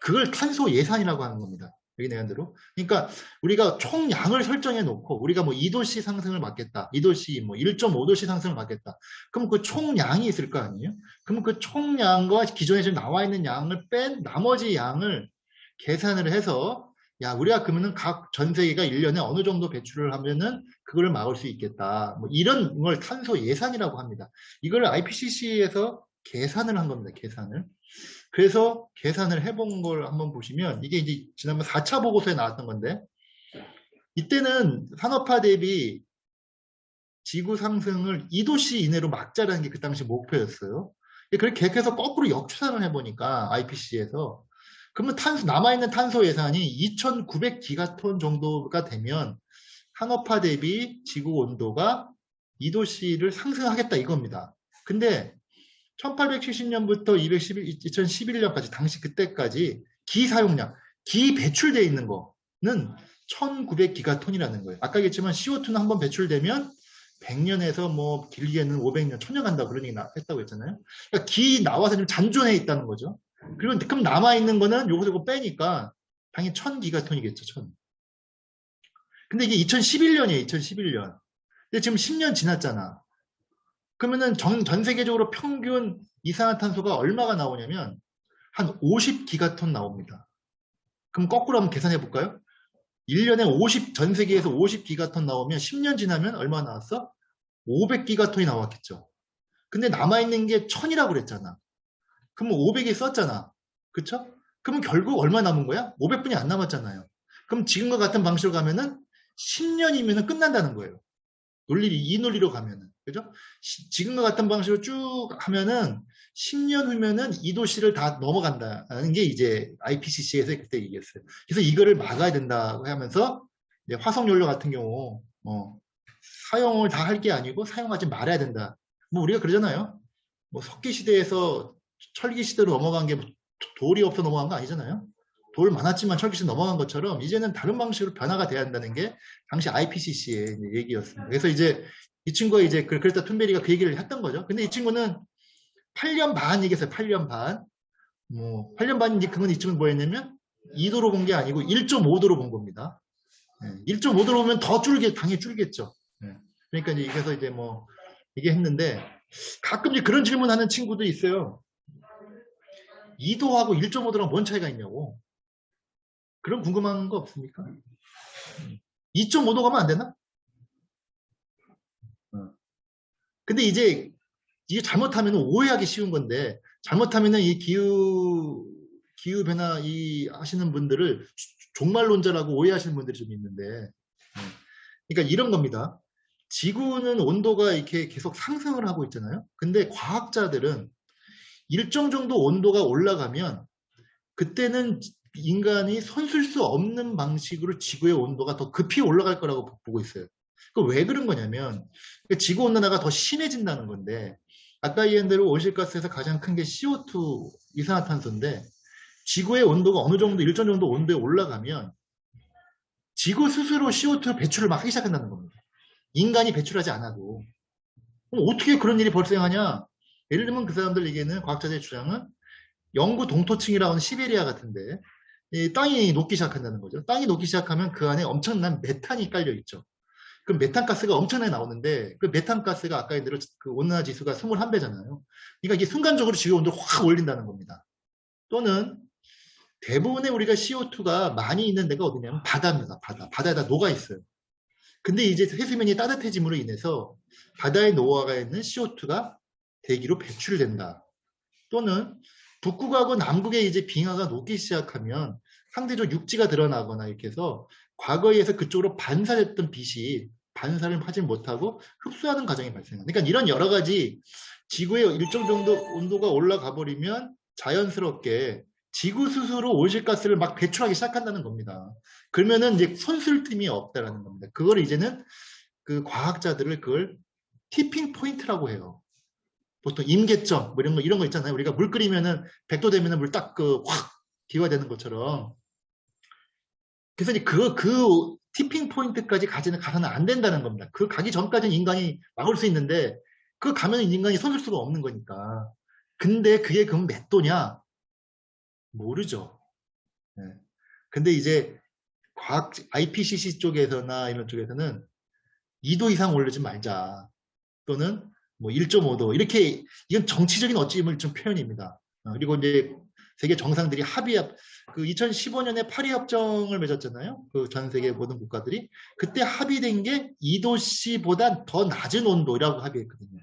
그걸 탄소 예산이라고 하는 겁니다. 여기 내한 대로. 그러니까 우리가 총량을 설정해 놓고 우리가 뭐 2도씨 상승을 막겠다. 2도씨 뭐 1.5도씨 상승을 막겠다. 그럼 그 총량이 있을 거 아니에요? 그럼 그 총량과 기존에 지금 나와 있는 양을 뺀 나머지 양을 계산을 해서 야, 우리가 그러면은 각 전 세계가 1년에 어느 정도 배출을 하면은 그걸 막을 수 있겠다. 뭐 이런 걸 탄소 예산이라고 합니다. 이걸 IPCC에서 계산을 한 겁니다. 계산을. 그래서 계산을 해본 걸 한번 보시면 이게 이제 지난번 4차 보고서에 나왔던 건데 이때는 산업화 대비 지구 상승을 2도씨 이내로 막자라는 게 그 당시 목표였어요. 그렇게 계획해서 거꾸로 역추산을 해보니까 IPCC에서 그러면 남아있는 탄소 예산이 2,900기가톤 정도가 되면 산업화 대비 지구 온도가 2도씨를 상승하겠다 이겁니다. 근데 1870년부터 2011년까지 당시 그때까지 기 사용량, 기 배출되어 있는 거는 1900기가톤이라는 거예요. 아까 얘기했지만 CO2는 한번 배출되면 100년에서 뭐 길게는 500년, 1000년 간다 그런 얘기 했다고 했잖아요. 그러니까 기 나와서 좀 잔존해 있다는 거죠. 그럼 남아있는 거는 요거 빼니까 당연히 1000기가톤이겠죠. 1000. 근데 이게 2011년이에요. 2011년. 근데 지금 10년 지났잖아. 그러면은 전 세계적으로 평균 이산화탄소가 얼마가 나오냐면 한 50기가톤 나옵니다. 그럼 거꾸로 한번 계산해 볼까요? 1년에 전 세계에서 50기가톤 나오면 10년 지나면 얼마 나왔어? 500기가톤이 나왔겠죠. 근데 남아있는 게 1000이라고 그랬잖아. 그럼 500이 썼잖아. 그쵸? 그러면 결국 얼마 남은 거야? 500분이 안 남았잖아요. 그럼 지금과 같은 방식으로 가면은 10년이면 끝난다는 거예요. 이 논리로 가면은. 그죠? 지금과 같은 방식으로 쭉 하면은 10년 후면은 2도씨를 다 넘어간다는 게 이제 IPCC에서 그때 얘기했어요. 그래서 이거를 막아야 된다고 하면서 화석연료 같은 경우 사용을 다 할 게 아니고 사용하지 말아야 된다. 뭐 우리가 그러잖아요. 뭐 석기 시대에서 철기 시대로 넘어간 게 돌이 없어 넘어간 거 아니잖아요. 돌 많았지만 철기 시대 넘어간 것처럼 이제는 다른 방식으로 변화가 돼야 한다는 게 당시 IPCC의 얘기였습니다. 그래서 이제 이 친구가 이제 그레타 툰베리가 그 얘기를 했던 거죠. 근데 이 친구는 8년 반 얘기했어요. 8년 반. 뭐 8년 반인지 그건 이 친구는 뭐였냐면 2도로 본 게 아니고 1.5도로 본 겁니다. 1.5도로 보면 더 당연히 줄겠죠. 그러니까 이제 그래서 이제 뭐 이게 했는데 가끔 이제 그런 질문하는 친구도 있어요. 2도하고 1.5도랑 뭔 차이가 있냐고. 그런 궁금한 거 없습니까? 2.5도 가면 안 되나? 근데 이제 이게 잘못하면 오해하기 쉬운 건데 잘못하면은 이 기후 변화 하시는 분들을 종말론자라고 오해하시는 분들이 좀 있는데 그러니까 이런 겁니다. 지구는 온도가 이렇게 계속 상승을 하고 있잖아요. 근데 과학자들은 일정 정도 온도가 올라가면 그때는 인간이 손쓸 수 없는 방식으로 지구의 온도가 더 급히 올라갈 거라고 보고 있어요. 왜 그런 거냐면 지구 온난화가 더 심해진다는 건데 아까 얘기한 대로 온실가스에서 가장 큰 게 CO2 이산화탄소인데 지구의 온도가 어느 정도 일정 정도 온도에 올라가면 지구 스스로 CO2 배출을 막 하기 시작한다는 겁니다. 인간이 배출하지 않아도. 그럼 어떻게 그런 일이 발생하냐? 예를 들면 그 사람들 얘기는 과학자들의 주장은 영구 동토층이라고 하는 시베리아 같은데 이 땅이 녹기 시작한다는 거죠. 땅이 녹기 시작하면 그 안에 엄청난 메탄이 깔려 있죠. 그 메탄가스가 엄청나게 나오는데 그 메탄가스가 아까 얘기한 대로 그 온난화 지수가 21배잖아요. 그러니까 이게 순간적으로 지구 온도를 확 올린다는 겁니다. 또는 대부분의 우리가 CO2가 많이 있는 데가 어디냐면 바다입니다. 바다에다 녹아 있어요. 근데 이제 해수면이 따뜻해짐으로 인해서 바다에 녹아가 있는 CO2가 대기로 배출된다. 또는 북극하고 남극의 이제 빙하가 녹기 시작하면 상대적 육지가 드러나거나 이렇게 해서 과거에 의해서 그쪽으로 반사됐던 빛이 반사를 하지 못하고 흡수하는 과정이 발생합니다. 그러니까 이런 여러 가지 지구의 일정 정도 온도가 올라가 버리면 자연스럽게 지구 스스로 온실가스를 막 배출하기 시작한다는 겁니다. 그러면은 이제 손쓸 틈이 없다라는 겁니다. 그걸 이제는 그 과학자들을 그걸 티핑 포인트라고 해요. 보통 임계점 뭐 이런 거 있잖아요. 우리가 물 끓이면은 100도 되면은 물 딱 그 확 기화되는 것처럼. 그래서 이제 그 티핑 포인트까지 가서는 안 된다는 겁니다. 그 가기 전까지는 인간이 막을 수 있는데 그 가면 인간이 손쓸 수가 없는 거니까. 근데 그게 그럼 몇 도냐? 모르죠. 네. 근데 이제 과학 IPCC 쪽에서나 이런 쪽에서는 2도 이상 올리지 말자. 또는 뭐 1.5도 이렇게 이건 정치적인 어찌 보면 좀 표현입니다. 그리고 이제 세계 정상들이 그 2015년에 파리 협정을 맺었잖아요. 그 전 세계 모든 국가들이 그때 합의된 게 2도씨보다 더 낮은 온도라고 합의했거든요.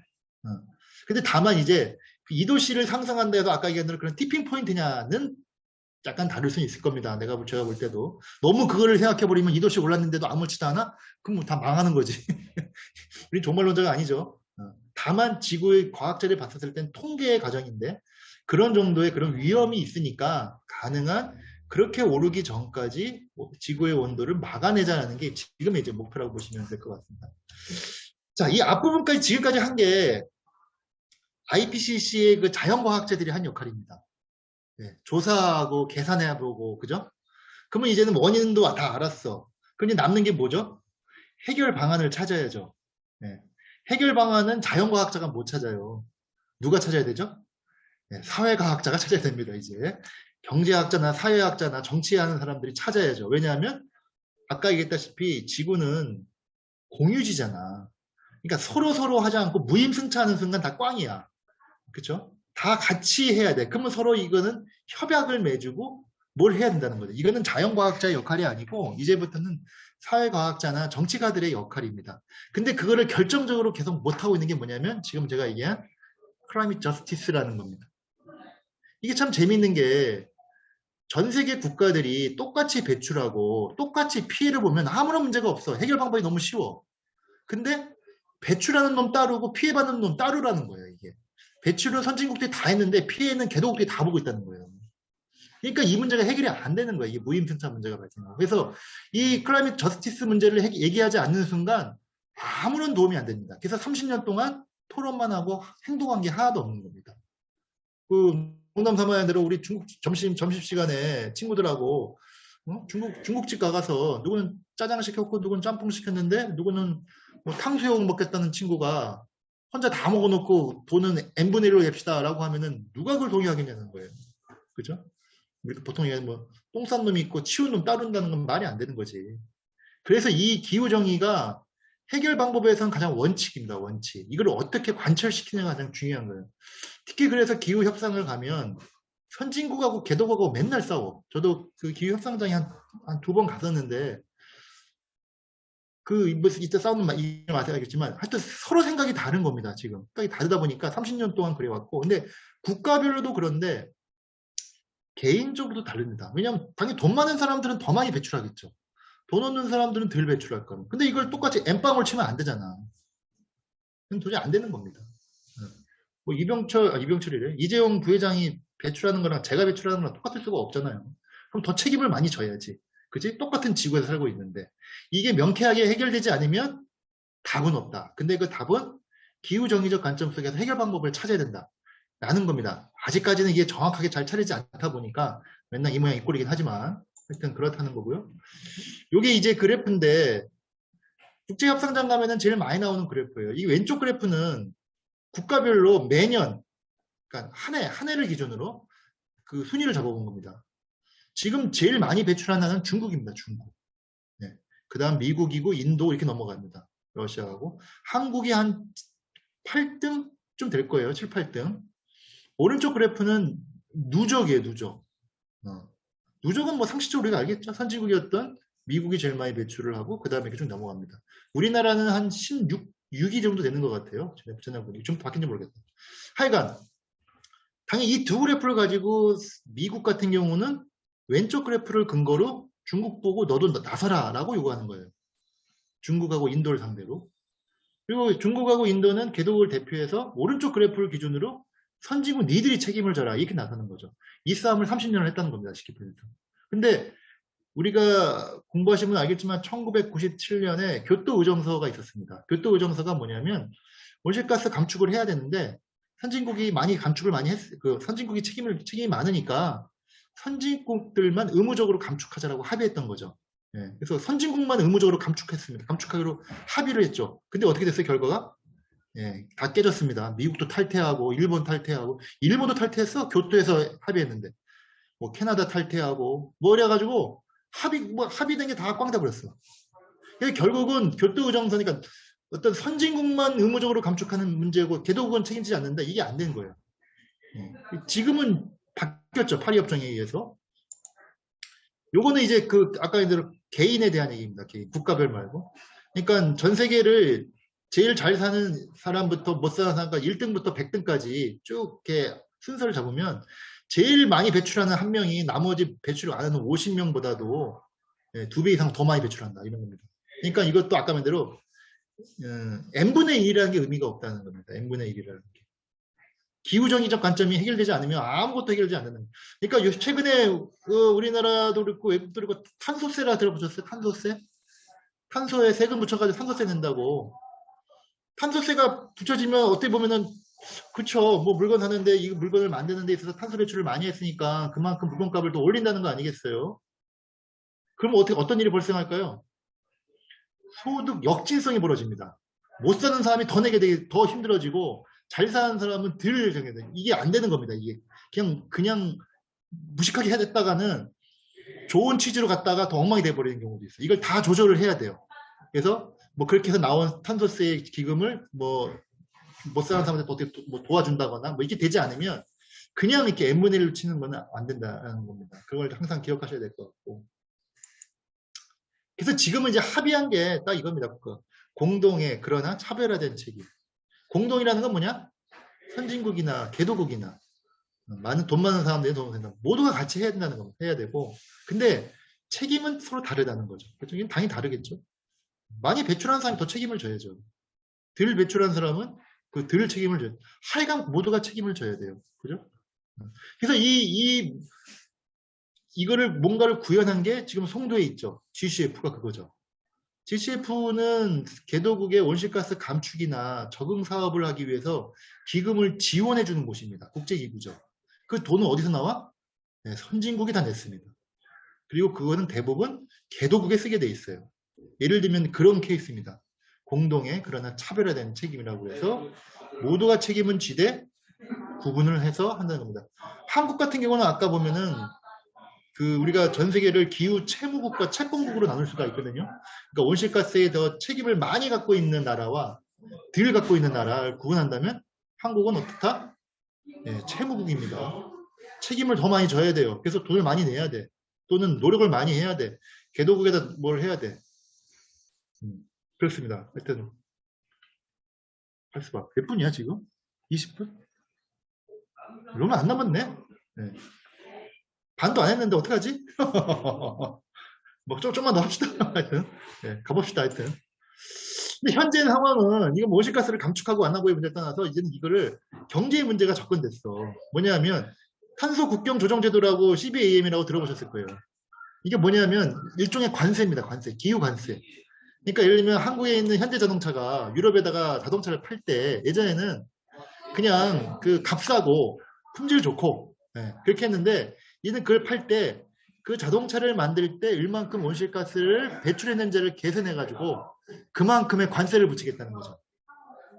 근데 다만 이제 2도씨를 상승한다 해서 아까 얘기한 대로 그런 티핑 포인트냐는 약간 다를 수는 있을 겁니다. 제가 볼 때도 너무 그거를 생각해버리면 2도씩 올랐는데도 아무렇지도 않아? 그럼 뭐 다 망하는 거지. 우리 종말론자가 아니죠. 다만 지구의 과학자를 봤을 땐 통계의 과정인데 그런 정도의 그런 위험이 있으니까 가능한 그렇게 오르기 전까지 지구의 온도를 막아내자는 게 지금의 이제 목표라고 보시면 될 것 같습니다. 자, 이 앞부분까지 지금까지 한 게 IPCC의 그 자연과학자들이 한 역할입니다. 네, 조사하고 계산해보고 그죠? 그러면 이제는 원인도 다 알았어. 그럼 남는 게 뭐죠? 해결 방안을 찾아야죠. 네. 해결 방안은 자연과학자가 못 찾아요. 누가 찾아야 되죠? 네, 사회과학자가 찾아야 됩니다. 이제 경제학자나 사회학자나 정치하는 사람들이 찾아야죠. 왜냐하면 아까 얘기했다시피 지구는 공유지잖아. 그러니까 서로 하지 않고 무임승차하는 순간 다 꽝이야. 그렇죠? 다 같이 해야 돼. 그러면 서로 이거는 협약을 맺고 뭘 해야 된다는 거죠. 이거는 자연과학자의 역할이 아니고 이제부터는 사회과학자나 정치가들의 역할입니다. 근데 그거를 결정적으로 계속 못하고 있는 게 뭐냐면 지금 제가 얘기한 클라이밋 저스티스라는 겁니다. 이게 참 재밌는 게 전 세계 국가들이 똑같이 배출하고 똑같이 피해를 보면 아무런 문제가 없어. 해결 방법이 너무 쉬워. 근데 배출하는 놈 따르고 피해받는 놈 따르라는 거예요. 이게. 배출은 선진국들이 다 했는데 피해는 개도국들이 다 보고 있다는 거예요. 그러니까 이 문제가 해결이 안 되는 거예요. 이게 무임승차 문제가 발생하고. 그래서 이 클라이밋 저스티스 문제를 얘기하지 않는 순간 아무런 도움이 안 됩니다. 그래서 30년 동안 토론만 하고 행동한 게 하나도 없는 겁니다. 그 농담 삼아야 대로 우리 중국 점심시간에 친구들하고 중국집 가서 누구는 짜장 시켰고 누구는 짬뽕 시켰는데 누구는 뭐 탕수육 먹겠다는 친구가 혼자 다 먹어놓고 돈은 n분의 1로 냅시다 라고 하면은 누가 그걸 동의하겠냐는 거예요. 그죠? 우리가 보통 얘기하는 뭐 똥 싼 놈이 있고 치운 놈 따른다는 건 말이 안 되는 거지. 그래서 이 기후정의가 해결 방법에서는 가장 원칙입니다. 원칙. 이걸 어떻게 관철시키느냐가 가장 중요한 거예요. 특히 그래서 기후협상을 가면 선진국하고 개도국하고 맨날 싸워. 저도 그 기후협상장에 한 두 번 갔었는데 뭐 이때 싸우는 이름 아시겠지만 하여튼 서로 생각이 다른 겁니다. 지금 생각이 다르다 보니까 30년 동안 그래왔고 근데 국가별로도 그런데 개인적으로도 다릅니다. 왜냐하면 당연히 돈 많은 사람들은 더 많이 배출하겠죠. 돈 없는 사람들은 덜 배출할 거예요. 근데 이걸 똑같이 엠빵을 치면 안 되잖아. 그건 도저히 안 되는 겁니다. 뭐 이병철이래. 이재용 부회장이 배출하는 거랑 제가 배출하는 거랑 똑같을 수가 없잖아요. 그럼 더 책임을 많이 져야지. 그지? 똑같은 지구에서 살고 있는데. 이게 명쾌하게 해결되지 않으면 답은 없다. 근데 그 답은 기후정의적 관점 속에서 해결 방법을 찾아야 된다. 라는 겁니다. 아직까지는 이게 정확하게 잘 차리지 않다 보니까 맨날 이 모양 이 꼴이긴 하지만 하여튼 그렇다는 거고요. 이게 이제 그래프인데 국제협상장 가면은 제일 많이 나오는 그래프예요. 이 왼쪽 그래프는 국가별로 매년 그러니까 한 해를 기준으로 그 순위를 잡아본 겁니다. 지금 제일 많이 배출한 나라는 중국입니다. 중국. 네. 그 다음 미국이고 인도 이렇게 넘어갑니다. 러시아하고 한국이 한 8등 좀 될 거예요. 7, 8등. 오른쪽 그래프는 누적이에요. 누적. 누적은 뭐 상식적으로 우리가 알겠죠. 선진국이었던 미국이 제일 많이 배출을 하고 그 다음에 이렇게 쭉 넘어갑니다. 우리나라는 한 16위 정도 되는 것 같아요. 전에 보니 좀 바뀐지 모르겠다. 하여간 당연히 이 두 그래프를 가지고 미국 같은 경우는 왼쪽 그래프를 근거로 중국 보고 너도 나서라 라고 요구하는 거예요. 중국하고 인도를 상대로. 그리고 중국하고 인도는 개도국을 대표해서 오른쪽 그래프를 기준으로 선진국 니들이 책임을 져라 이렇게 나서는 거죠. 이 싸움을 30년을 했다는 겁니다. 쉽게 표현해서. 근데 우리가 공부하시면 알겠지만 1997년에 교토의정서가 있었습니다. 교토의정서가 뭐냐면 온실가스 감축을 해야 되는데 선진국이 많이 감축을 많이 선진국이 책임이 많으니까 선진국들만 의무적으로 감축하자라고 합의했던 거죠. 예, 그래서 선진국만 의무적으로 감축했습니다. 감축하기로 합의를 했죠. 근데 어떻게 됐어요, 결과가? 예, 다 깨졌습니다. 미국도 탈퇴하고, 일본 탈퇴하고, 일본도 탈퇴했어. 교토에서 합의했는데. 뭐, 캐나다 탈퇴하고, 뭐, 이래가지고, 합의된 게 다 꽝 돼버렸어. 결국은 교토의정서니까 어떤 선진국만 의무적으로 감축하는 문제고, 개도국은 책임지지 않는다. 이게 안 된 거예요. 예. 지금은 바뀌었죠. 파리협정에 의해서. 요거는 이제 아까 얘기대로 개인에 대한 얘기입니다. 개인. 국가별 말고. 그러니까 전 세계를 제일 잘 사는 사람부터 못 사는 사람까지 1등부터 100등까지 쭉 이렇게 순서를 잡으면 제일 많이 배출하는 한 명이 나머지 배출을 안 하는 50명보다도 2배 이상 더 많이 배출한다. 이런 겁니다. 그러니까 이것도 아까 말대로 n분의 1이라는 게 의미가 없다는 겁니다. n분의 1이라는 게. 기후정의적 관점이 해결되지 않으면 아무것도 해결되지 않는. 그러니까 최근에 우리나라도 그렇고 외국도 그렇고 탄소세라 들어보셨어요? 탄소세? 탄소에 세금 붙여가지고 탄소세 낸다고. 탄소세가 붙여지면 어떻게 보면은 그쵸. 뭐 물건 사는데 이 물건을 만드는 데 있어서 탄소 배출을 많이 했으니까 그만큼 물건값을 더 올린다는 거 아니겠어요? 그럼 어떤 일이 발생할까요? 소득 역진성이 벌어집니다. 못 사는 사람이 더 내게 되게 더 힘들어지고 잘 사는 사람은 덜 정해야 돼. 이게 안 되는 겁니다. 이게 그냥 무식하게 해댔다가는 좋은 취지로 갔다가 더 엉망이 돼버리는 경우도 있어요. 이걸 다 조절을 해야 돼요. 그래서 뭐 그렇게 해서 나온 탄소세 기금을 뭐 못 사는 사람한테 어떻게 도와준다거나 뭐 이렇게 되지 않으면 그냥 이렇게 n분의 1로 치는 건 안 된다는 겁니다. 그걸 항상 기억하셔야 될 것 같고. 그래서 지금은 이제 합의한 게 딱 이겁니다. 공동의 그러나 차별화된 책임. 공동이라는 건 뭐냐? 선진국이나 개도국이나 돈 많은 사람들이 도움 된다. 모두가 같이 해야 된다는 겁니다. 해야 되고. 근데 책임은 서로 다르다는 거죠. 그렇죠? 이건 당연히 다르겠죠. 많이 배출한 사람이 더 책임을 져야죠. 덜 배출한 사람은 덜 책임을 져요. 하여간 모두가 책임을 져야 돼요. 그죠? 그래서 이거를 뭔가를 구현한 게 지금 송도에 있죠. GCF가 그거죠. GCF는 개도국의 온실가스 감축이나 적응 사업을 하기 위해서 기금을 지원해 주는 곳입니다. 국제기구죠. 그 돈은 어디서 나와? 네, 선진국이 다 냈습니다. 그리고 그거는 대부분 개도국에 쓰게 돼 있어요. 예를 들면 그런 케이스입니다. 공동의 그러나 차별화된 책임이라고 해서 모두가 책임은 지되 구분을 해서 한다는 겁니다. 한국 같은 경우는 아까 보면은 그 우리가 전 세계를 기후 채무국과 채권국으로 나눌 수가 있거든요. 그러니까 온실가스에 더 책임을 많이 갖고 있는 나라와 덜 갖고 있는 나라를 구분한다면 한국은 어떻다? 네, 채무국입니다. 책임을 더 많이 져야 돼요. 그래서 돈을 많이 내야 돼. 또는 노력을 많이 해야 돼. 개도국에다 뭘 해야 돼. 그렇습니다. 하여튼 할수박 몇 분이야 지금? 20분? 그러면 안 남았네. 네. 반도 안 했는데 어떡하지? 뭐 좀만 더 합시다. 하여튼 네, 가봅시다. 하여튼 근데 현재 상황은 이거 온실가스를 감축하고 안 하고의 문제를 떠나서 이제는 이거를 경제의 문제가 접근됐어. 뭐냐면 탄소 국경 조정 제도라고 CBAM이라고 들어보셨을 거예요. 이게 뭐냐면 일종의 관세입니다. 관세, 기후 관세. 그러니까 예를 들면 한국에 있는 현대자동차가 유럽에다가 자동차를 팔 때 예전에는 그냥 그 값싸고 품질 좋고 그렇게 했는데 얘는 그걸 팔 때 그 자동차를 만들 때 얼만큼 온실가스를 배출했는지를 계산해가지고 그만큼의 관세를 붙이겠다는 거죠.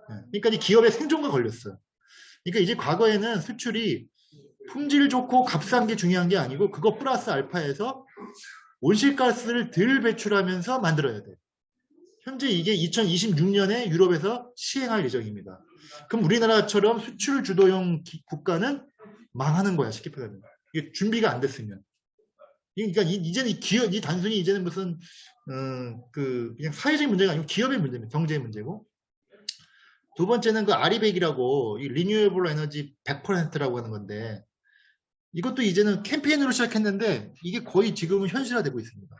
그러니까 이 기업의 생존과 걸렸어요. 그러니까 이제 과거에는 수출이 품질 좋고 값싼 게 중요한 게 아니고 그거 플러스 알파에서 온실가스를 덜 배출하면서 만들어야 돼. 현재 이게 2026년에 유럽에서 시행할 예정입니다. 그럼 우리나라처럼 수출 주도형 국가는 망하는 거야, 쉽게 표현하면. 이게 준비가 안 됐으면. 그러니까 이제는 이 단순히 이제는 무슨 그냥 사회적인 문제가 아니고 기업의 문제입니다. 경제의 문제고. 두 번째는 그 아리백이라고 리뉴에이블 에너지 100%라고 하는 건데 이것도 이제는 캠페인으로 시작했는데 이게 거의 지금은 현실화되고 있습니다.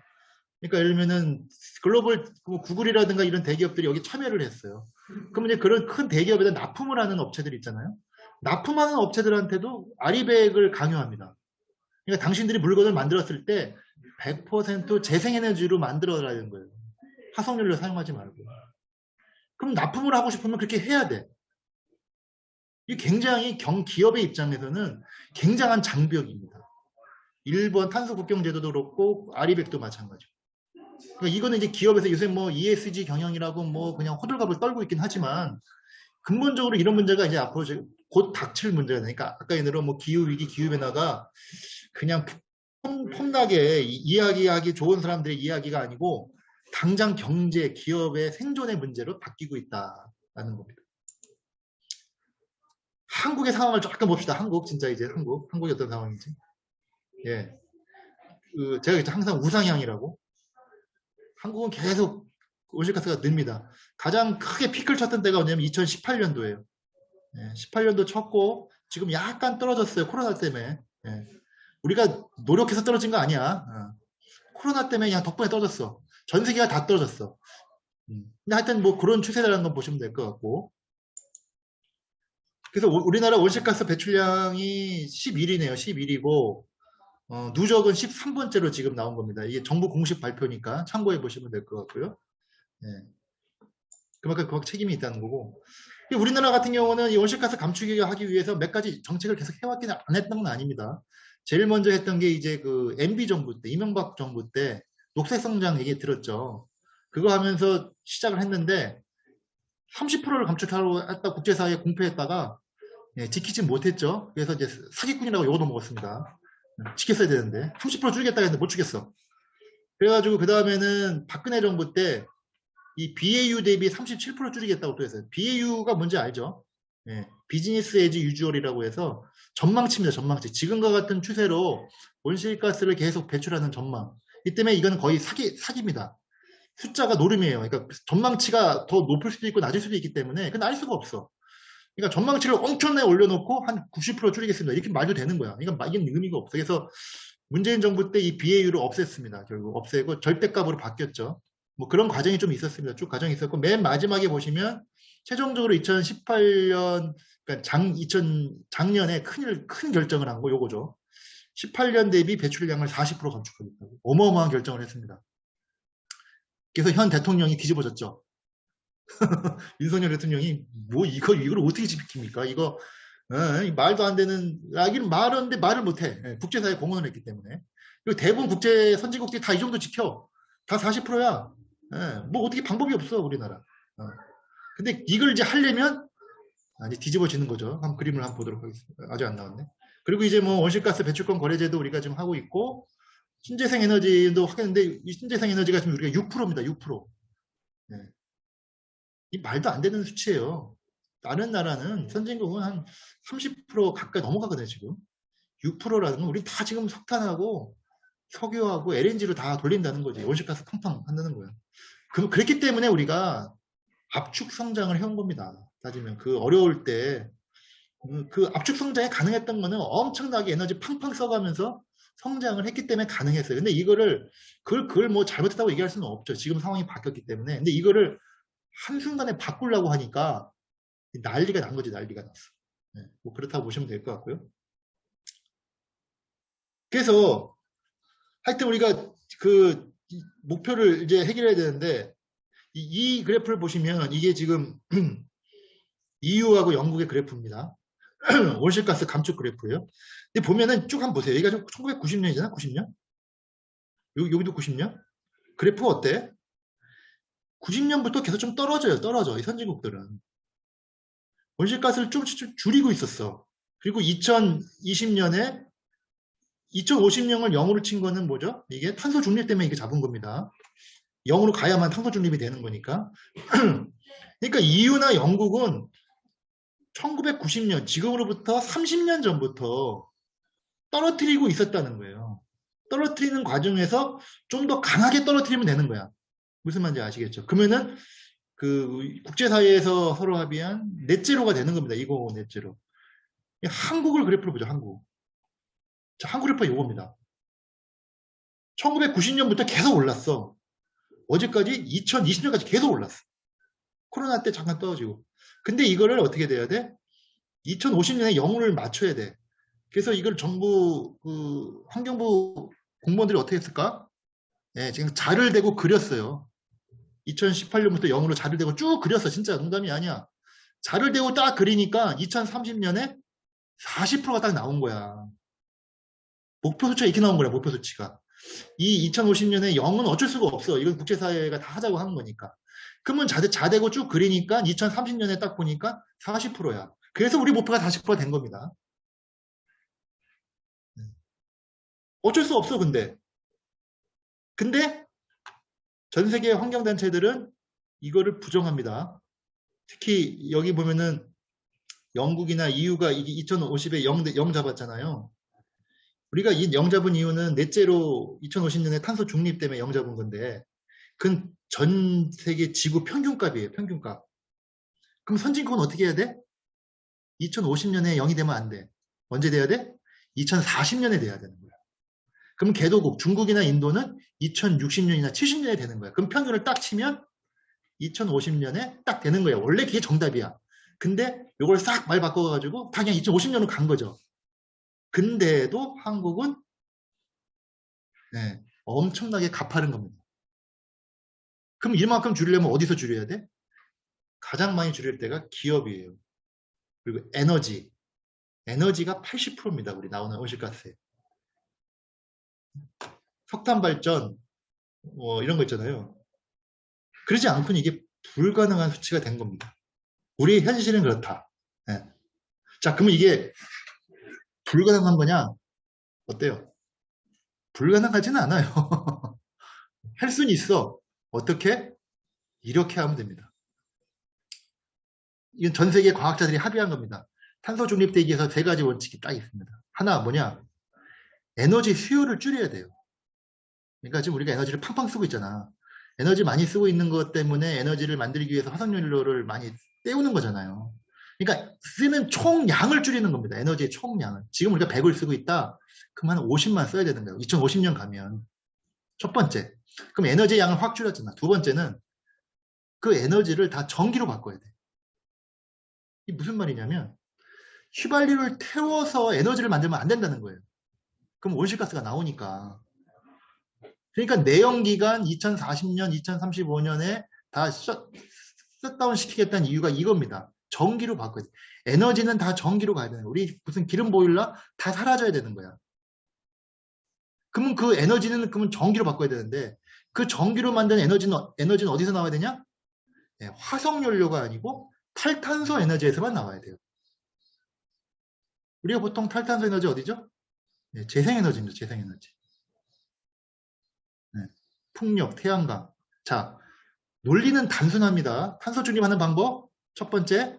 그러니까 예를 들면은 글로벌 구글이라든가 이런 대기업들이 여기 참여를 했어요. 그럼 이제 그런 큰 대기업에다 납품을 하는 업체들 있잖아요. 납품하는 업체들한테도 아리백을 강요합니다. 그러니까 당신들이 물건을 만들었을 때 100% 재생에너지로 만들어라는 거예요. 화석연료 사용하지 말고. 그럼 납품을 하고 싶으면 그렇게 해야 돼. 이게 굉장히 기업의 입장에서는 굉장한 장벽입니다. 일본 탄소 국경 제도도 그렇고 아리백도 마찬가지고. 그러니까 이거는 이제 기업에서 요새 뭐 ESG 경영이라고 뭐 그냥 호들갑을 떨고 있긴 하지만 근본적으로 이런 문제가 이제 앞으로 곧 닥칠 문제가 되니까 아까 예대로 뭐 기후위기, 기후변화가 그냥 폼나게 이야기하기 좋은 사람들의 이야기가 아니고 당장 경제, 기업의 생존의 문제로 바뀌고 있다라는 겁니다. 한국의 상황을 조금 봅시다. 한국 진짜 이제 한국이 어떤 상황인지. 예, 제가 항상 우상향이라고. 한국은 계속 온실가스가 늡니다. 가장 크게 피크를 쳤던 때가 뭐냐면 2018년도예요. 예, 18년도 쳤고 지금 약간 떨어졌어요. 코로나 때문에. 예. 우리가 노력해서 떨어진 거 아니야. 코로나 때문에 그냥 덕분에 떨어졌어. 전 세계가 다 떨어졌어. 근데 하여튼 뭐 그런 추세라는 건 보시면 될 것 같고. 그래서 우리나라 온실가스 배출량이 11위네요. 11위고 누적은 13번째로 지금 나온 겁니다. 이게 정부 공식 발표니까 참고해 보시면 될 것 같고요. 예. 그만큼 책임이 있다는 거고. 우리나라 같은 경우는 이 온실가스 감축을 하기 위해서 몇 가지 정책을 계속 해왔긴 안 했던 건 아닙니다. 제일 먼저 했던 게 이제 그 MB 정부 때, 이명박 정부 때 녹색성장 얘기 들었죠. 그거 하면서 시작을 했는데 30%를 감축하려고 했다 국제사회에 공표했다가 지키지 못했죠. 그래서 이제 사기꾼이라고 욕도 먹었습니다. 지켰어야 되는데 30% 줄이겠다 했는데 못 주겠어. 그래가지고 그 다음에는 박근혜 정부 때 이 BAU 대비 37% 줄이겠다고 또 했어요. BAU가 뭔지 알죠? 비즈니스 에즈 유주얼이라고 해서 전망치입니다. 전망치. 지금과 같은 추세로 온실가스를 계속 배출하는 전망. 이 때문에 이건 거의 사기입니다. 숫자가 노름이에요. 그러니까 전망치가 더 높을 수도 있고 낮을 수도 있기 때문에 그건 알 수가 없어. 그러니까 전망치를 엄청나게 올려놓고 한 90% 줄이겠습니다. 이렇게 말도 되는 거야. 이건 의미가 없어. 그래서 문재인 정부 때 이 BAU를 없앴습니다. 결국 없애고 절대값으로 바뀌었죠. 뭐 그런 과정이 좀 있었습니다. 쭉 과정이 있었고 맨 마지막에 보시면 최종적으로 2018년 그러니까 작년에 큰 결정을 한 거 요거죠. 18년 대비 배출량을 40% 감축하겠다고 어마어마한 결정을 했습니다. 그래서 현 대통령이 뒤집어졌죠. 윤석열 대통령이 뭐 이걸 어떻게 지킵니까? 이거 이 말도 안 되는, 라기는 말하는데 말을 못해. 국제사회에 공헌을 했기 때문에. 그리고 대부분 국제 선진국들이 다 이 정도 지켜. 다 40%야. 뭐 어떻게 방법이 없어, 우리나라. 근데 이걸 이제 하려면 이제 뒤집어지는 거죠. 한번 그림을 한번 보도록 하겠습니다. 아직 안 나왔네. 그리고 이제 뭐 온실가스 배출권 거래제도 우리가 지금 하고 있고, 신재생 에너지도 하겠는데, 이 신재생 에너지가 지금 우리가 6%입니다. 6%. 네. 이 말도 안 되는 수치예요. 다른 나라는 선진국은 한 30% 가까이 넘어가거든요, 지금. 6%라는 건 우리 다 지금 석탄하고 석유하고 LNG로 다 돌린다는 거지. 온실가스 팡팡 한다는 거야. 그랬기 때문에 우리가 압축 성장을 해온 겁니다. 따지면 그 어려울 때 그 압축 성장이 가능했던 거는 엄청나게 에너지 팡팡 써가면서 성장을 했기 때문에 가능했어요. 근데 그걸 뭐 잘못했다고 얘기할 수는 없죠. 지금 상황이 바뀌었기 때문에. 근데 이거를 한순간에 바꾸려고 하니까 난리가 난 거지, 난리가 났어. 네, 뭐 그렇다고 보시면 될 것 같고요. 그래서 하여튼 우리가 그 목표를 이제 해결해야 되는데 이 그래프를 보시면 이게 지금 EU하고 영국의 그래프입니다. 온실가스 감축 그래프예요. 근데 보면은 쭉 한번 보세요. 여기가 1990년이잖아, 90년? 여기도 90년? 그래프 어때? 90년부터 계속 좀 떨어져. 이 선진국들은. 온실가스를 조금씩 줄이고 있었어. 그리고 2020년에 2050년을 0으로 친 거는 뭐죠? 이게 탄소 중립 때문에 이게 잡은 겁니다. 0으로 가야만 탄소 중립이 되는 거니까. 그러니까 EU나 영국은 1990년, 지금으로부터 30년 전부터 떨어뜨리고 있었다는 거예요. 떨어뜨리는 과정에서 좀 더 강하게 떨어뜨리면 되는 거야. 무슨 말인지 아시겠죠? 그러면은 그 국제사회에서 서로 합의한 넷제로가 되는 겁니다. 2050 넷제로. 한국을 그래프로 보죠. 한국. 자, 한국 그래프가 이겁니다. 1990년부터 계속 올랐어. 어제까지 2020년까지 계속 올랐어. 코로나 때 잠깐 떨어지고. 근데 이거를 어떻게 돼야 돼? 2050년에 0을 맞춰야 돼. 그래서 이걸 정부 환경부 공무원들이 어떻게 했을까? 네, 지금 자를 대고 그렸어요. 2018년부터 0으로 자를 대고 쭉 그렸어. 진짜 농담이 아니야. 자를 대고 딱 그리니까 2030년에 40%가 딱 나온 거야. 목표 수치가 이렇게 나온 거야. 목표 수치가. 이 2050년에 0은 어쩔 수가 없어. 이건 국제사회가 다 하자고 하는 거니까. 그러면 자대고 쭉 그리니까 2030년에 딱 보니까 40%야. 그래서 우리 목표가 40%가 된 겁니다. 어쩔 수 없어, 근데. 근데 전 세계 환경단체들은 이거를 부정합니다. 특히 여기 보면은 영국이나 EU가 2050에 0 잡았잖아요. 우리가 이 0 잡은 이유는 넷째로 2050년에 탄소 중립 때문에 0 잡은 건데 그건 전 세계 지구 평균값이에요. 평균값. 그럼 선진국은 어떻게 해야 돼? 2050년에 0이 되면 안 돼. 언제 돼야 돼? 2040년에 돼야 되는 거야. 그럼 개도국 중국이나 인도는 2060년이나 70년에 되는 거야. 그럼 평균을 딱 치면 2050년에 딱 되는 거예요. 원래 그게 정답이야. 근데 이걸 싹 말 바꿔가지고 다 그냥 2050년으로 간 거죠. 근데도 한국은 엄청나게 가파른 겁니다. 그럼 이만큼 줄이려면 어디서 줄여야 돼? 가장 많이 줄일 때가 기업이에요. 그리고 에너지. 에너지가 80%입니다. 우리 나오는 온실가스에. 석탄 발전, 뭐 이런 거 있잖아요. 그러지 않고는 이게 불가능한 수치가 된 겁니다. 우리 현실은 그렇다. 네. 자, 그러면 이게 불가능한 거냐? 어때요? 불가능하지는 않아요. 할 수는 있어. 어떻게? 이렇게 하면 됩니다. 이건 전 세계 과학자들이 합의한 겁니다. 탄소 중립되기 위해서 세 가지 원칙이 딱 있습니다. 하나 뭐냐? 에너지 수요를 줄여야 돼요. 그러니까 지금 우리가 에너지를 팡팡 쓰고 있잖아. 에너지 많이 쓰고 있는 것 때문에 에너지를 만들기 위해서 화석연료를 많이 때우는 거잖아요. 그러니까 쓰는 총량을 줄이는 겁니다. 에너지의 총량을. 지금 우리가 100을 쓰고 있다. 그럼 한 50만 써야 되는 거예요. 2050년 가면. 첫 번째. 그럼 에너지 양을 확 줄였잖아. 두 번째는 그 에너지를 다 전기로 바꿔야 돼. 이게 무슨 말이냐면 휘발유를 태워서 에너지를 만들면 안 된다는 거예요. 그럼 온실가스가 나오니까. 그러니까 내연기관 2040년, 2035년에 다 셧다운 시키겠다는 이유가 이겁니다. 전기로 바꿔야 돼. 에너지는 다 전기로 가야 되는 거야. 우리 무슨 기름 보일러 다 사라져야 되는 거야. 그러면 그 에너지는 그러면 전기로 바꿔야 되는데 그 전기로 만든 에너지는 어디서 나와야 되냐? 네, 화석 연료가 아니고 탈탄소 에너지에서만 나와야 돼요. 우리가 보통 탈탄소 에너지 어디죠? 네, 재생에너지입니다. 재생에너지. 네, 풍력, 태양광. 자, 논리는 단순합니다. 탄소 중립하는 방법. 첫 번째,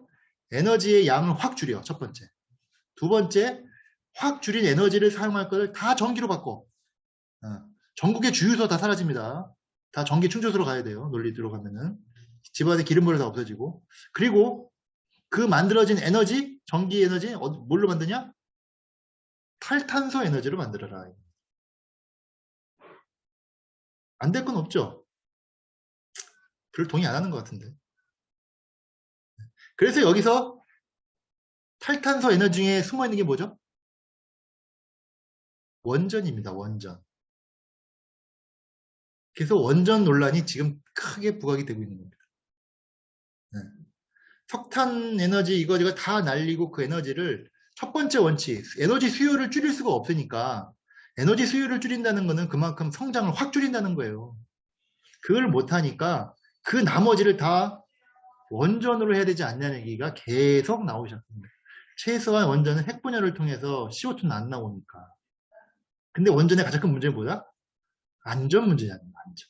에너지의 양을 확 줄여. 첫 번째. 두 번째, 확 줄인 에너지를 사용할 것을 다 전기로 바꿔. 전국의 주유소 다 사라집니다. 다 전기 충전소로 가야 돼요. 논리 들어가면은. 집안에 기름물이 다 없어지고. 그리고 그 만들어진 에너지, 전기 에너지, 뭘로 만드냐? 탈탄소 에너지로 만들어라. 안 될 건 없죠. 별 동의 안 하는 것 같은데. 그래서 여기서 탈탄소 에너지 중에 숨어있는 게 뭐죠? 원전입니다. 원전. 그래서 원전 논란이 지금 크게 부각이 되고 있는 겁니다. 네. 석탄 에너지 이거 다 날리고 그 에너지를 첫 번째 원칙, 에너지 수요를 줄일 수가 없으니까 에너지 수요를 줄인다는 거는 그만큼 성장을 확 줄인다는 거예요. 그걸 못하니까 그 나머지를 다 원전으로 해야 되지 않냐는 얘기가 계속 나오셨습니다. 최소한 원전은 핵분열을 통해서 CO2는 안 나오니까. 근데 원전의 가장 큰 문제는 뭐야? 안전 문제잖아요. 안전.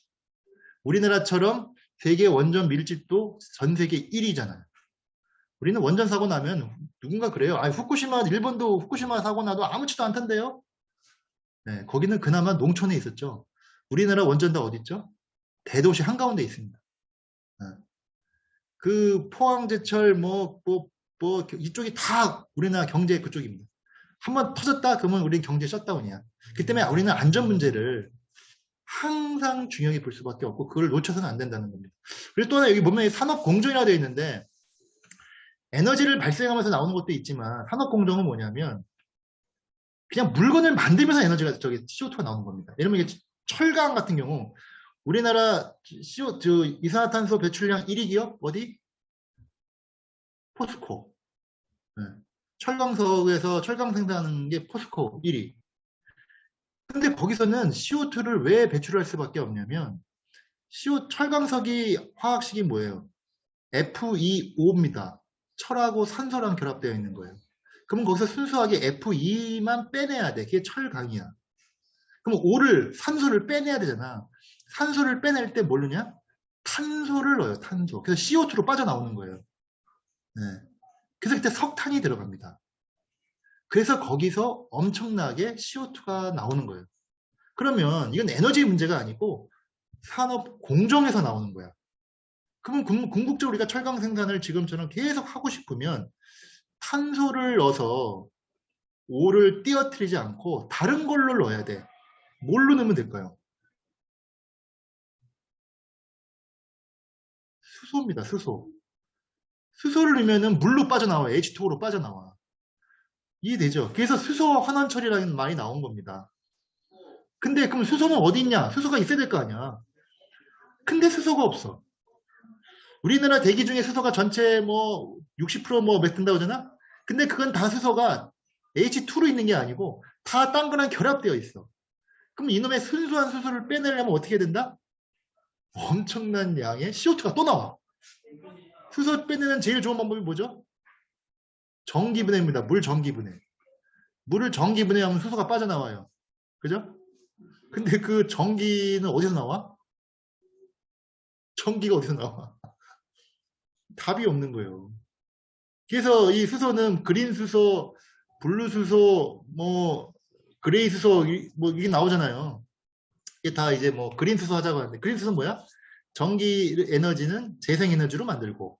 우리나라처럼 세계 원전 밀집도 전 세계 1위잖아요. 우리는 원전 사고 나면 누군가 그래요. 후쿠시마, 일본도 후쿠시마 사고 나도 아무렇지도 않던데요. 네, 거기는 그나마 농촌에 있었죠. 우리나라 원전 다 어디 있죠? 대도시 한가운데 있습니다. 네. 그 포항제철 이쪽이 다 우리나라 경제 그쪽입니다. 한번 터졌다 그러면 우리는 경제 셧다운이야. 그 때문에 우리는 안전 문제를 항상 중요하게 볼 수밖에 없고 그걸 놓쳐서는 안 된다는 겁니다. 그리고 또 하나 여기 보면 산업공정이라고 되어 있는데 에너지를 발생하면서 나오는 것도 있지만 산업공정은 뭐냐면 그냥 물건을 만들면서 에너지가 CO2가 나오는 겁니다. 예를 들면 철강 같은 경우 우리나라 이산화탄소 배출량 1위 기업 어디? 포스코. 네. 철강석에서 철강 생산하는 게 포스코 1위. 근데 거기서는 CO2를 왜 배출할 수밖에 없냐면 철강석이 화학식이 뭐예요? Fe5입니다. 철하고 산소랑 결합되어 있는 거예요. 그러면 거기서 순수하게 Fe2만 빼내야 돼. 그게 철강이야. 그럼 산소를 빼내야 되잖아. 산소를 빼낼 때 뭘 넣냐? 탄소를 넣어요. 탄소. 그래서 CO2로 빠져나오는 거예요. 네. 그래서 그때 석탄이 들어갑니다. 그래서 거기서 엄청나게 CO2가 나오는 거예요. 그러면 이건 에너지 문제가 아니고 산업 공정에서 나오는 거야. 그러면 궁극적으로 우리가 철강 생산을 지금처럼 계속 하고 싶으면 탄소를 넣어서 오를 띄어트리지 않고 다른 걸로 넣어야 돼. 뭘로 넣으면 될까요? 수소입니다. 수소. 수소를 넣으면 물로 빠져나와. H2O로 빠져나와. 이해되죠? 그래서 수소 환원철이라는 말이 나온 겁니다. 근데 그럼 수소는 어디 있냐? 수소가 있어야 될 거 아니야. 근데 수소가 없어. 우리나라 대기 중에 수소가 전체 60%몇 든다고 하잖아? 근데 그건 다 수소가 H2로 있는 게 아니고 다 딴 거랑 결합되어 있어. 그럼 이놈의 순수한 수소를 빼내려면 어떻게 된다? 엄청난 양의 CO2가 또 나와. 수소 빼내는 제일 좋은 방법이 뭐죠? 전기분해입니다. 물 전기분해. 물을 전기분해하면 수소가 빠져나와요. 그죠? 근데 그 전기는 어디서 나와? 전기가 어디서 나와? 답이 없는 거예요. 그래서 이 수소는 그린 수소, 블루 수소, 그레이 수소 이게 나오잖아요. 이게 다 이제 그린 수소 하자고 하는데 그린 수소는 뭐야? 전기 에너지는 재생 에너지로 만들고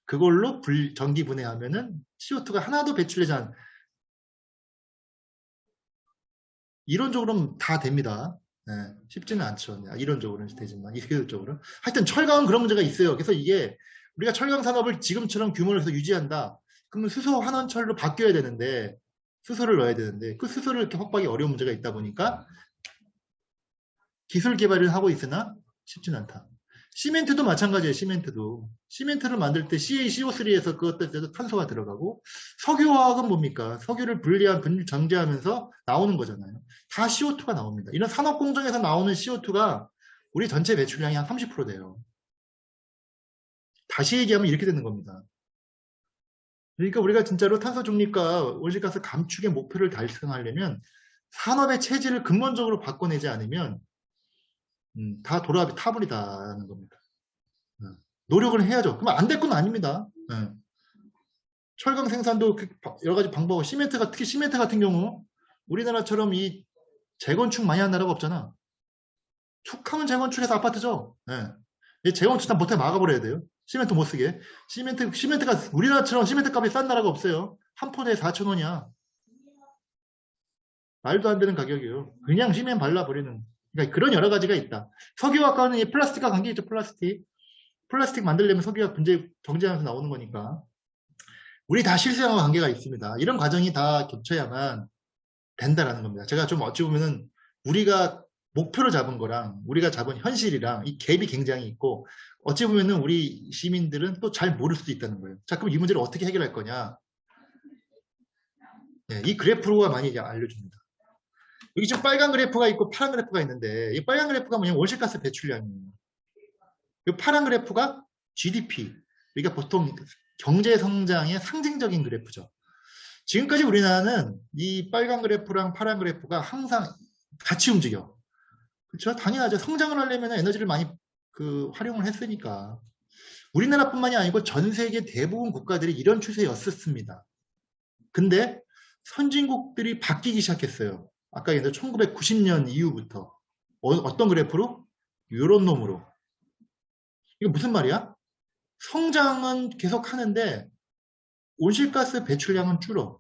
그걸로 전기 분해하면은 CO2가 하나도 배출되지 않는 이론적으로는 다 됩니다. 네, 쉽지는 않죠. 이론적으로는 되지만 이론적으로 하여튼 철강은 그런 문제가 있어요. 그래서 이게 우리가 철강 산업을 지금처럼 규모를 해서 유지한다. 그러면 수소 환원철로 바뀌어야 되는데 수소를 넣어야 되는데 그 수소를 이렇게 확보하기 어려운 문제가 있다 보니까 기술 개발을 하고 있으나 쉽지는 않다. 시멘트도 마찬가지예요. 시멘트도. 시멘트를 만들 때 CaCO3에서 그것도 탄소가 들어가고, 석유화학은 뭡니까? 석유를 분리한 분리 정제하면서 나오는 거잖아요. 다 CO2가 나옵니다. 이런 산업 공정에서 나오는 CO2가 우리 전체 배출량이 한 30% 돼요. 다시 얘기하면 이렇게 되는 겁니다. 그러니까 우리가 진짜로 탄소 중립과 온실가스 감축의 목표를 달성하려면 산업의 체질을 근본적으로 바꿔내지 않으면 다 돌아비 타불이다라는 겁니다. 노력을 해야죠. 그러면 안 될 건 아닙니다. 철강 생산도 여러 가지 방법, 시멘트가 특히 시멘트 같은 경우 우리나라처럼 이 재건축 많이 하는 나라가 없잖아. 툭하면 재건축해서 아파트죠. 이 재건축 다 못해 막아버려야 돼요. 시멘트 못 쓰게. 시멘트가 우리나라처럼 시멘트 값이 싼 나라가 없어요. 한 폰에 4,000원이야. 말도 안 되는 가격이에요. 그냥 시멘 발라버리는. 그러니까 그런 여러 가지가 있다. 석유화과는 이 플라스틱과 관계 있죠. 플라스틱 만들려면 석유가 분재 정제하면서 나오는 거니까. 우리 다 실생활과 관계가 있습니다. 이런 과정이 다 겹쳐야만 된다라는 겁니다. 제가 좀 어찌 보면은 우리가 목표를 잡은 거랑 우리가 잡은 현실이랑 이 갭이 굉장히 있고 어찌 보면은 우리 시민들은 또 잘 모를 수도 있다는 거예요. 자, 그럼 이 문제를 어떻게 해결할 거냐? 네, 이 그래프가 많이 이제 알려줍니다. 여기 지금 빨간 그래프가 있고 파란 그래프가 있는데 이 빨간 그래프가 뭐냐면 온실가스 배출량이에요. 이 파란 그래프가 GDP. 그러니까 보통 경제 성장의 상징적인 그래프죠. 지금까지 우리나라는 이 빨간 그래프랑 파란 그래프가 항상 같이 움직여. 그렇죠? 당연하죠. 성장을 하려면 에너지를 많이 활용을 했으니까. 우리나라뿐만이 아니고 전 세계 대부분 국가들이 이런 추세였었습니다. 근데 선진국들이 바뀌기 시작했어요. 아까 얘기했던 1990년 이후부터. 어떤 그래프로? 이런 놈으로. 이거 무슨 말이야? 성장은 계속 하는데 온실가스 배출량은 줄어.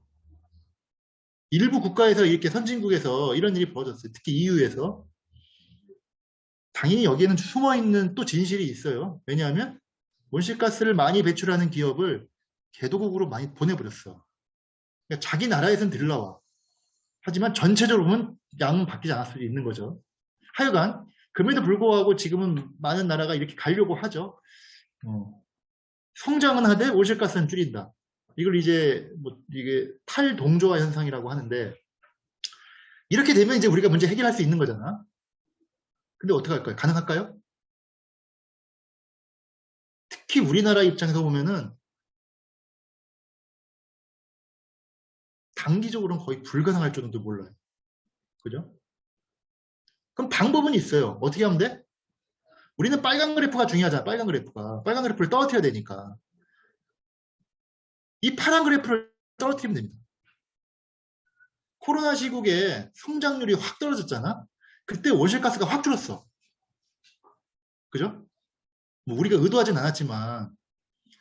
일부 국가에서 이렇게 선진국에서 이런 일이 벌어졌어요. 특히 EU에서. 당연히 여기에는 숨어있는 또 진실이 있어요. 왜냐하면 온실가스를 많이 배출하는 기업을 개도국으로 많이 보내버렸어. 그러니까 자기 나라에선 들러와. 하지만 전체적으로 보면 양은 바뀌지 않을 수도 있는 거죠. 하여간 그럼에도 불구하고 지금은 많은 나라가 이렇게 가려고 하죠. 성장은 하되 온실가스는 줄인다. 이걸 이제 이게 탈동조화 현상이라고 하는데 이렇게 되면 이제 우리가 문제 해결할 수 있는 거잖아. 근데 어떻게 할까요? 가능할까요? 특히 우리나라 입장에서 보면은 단기적으로는 거의 불가능할 줄도 몰라요. 그죠? 그럼 방법은 있어요. 어떻게 하면 돼? 우리는 빨간 그래프가 중요하잖아. 빨간 그래프가. 빨간 그래프를 떨어뜨려야 되니까. 이 파란 그래프를 떨어뜨리면 됩니다. 코로나 시국에 성장률이 확 떨어졌잖아. 그때 온실가스가 확 줄었어. 그죠? 뭐 우리가 의도하진 않았지만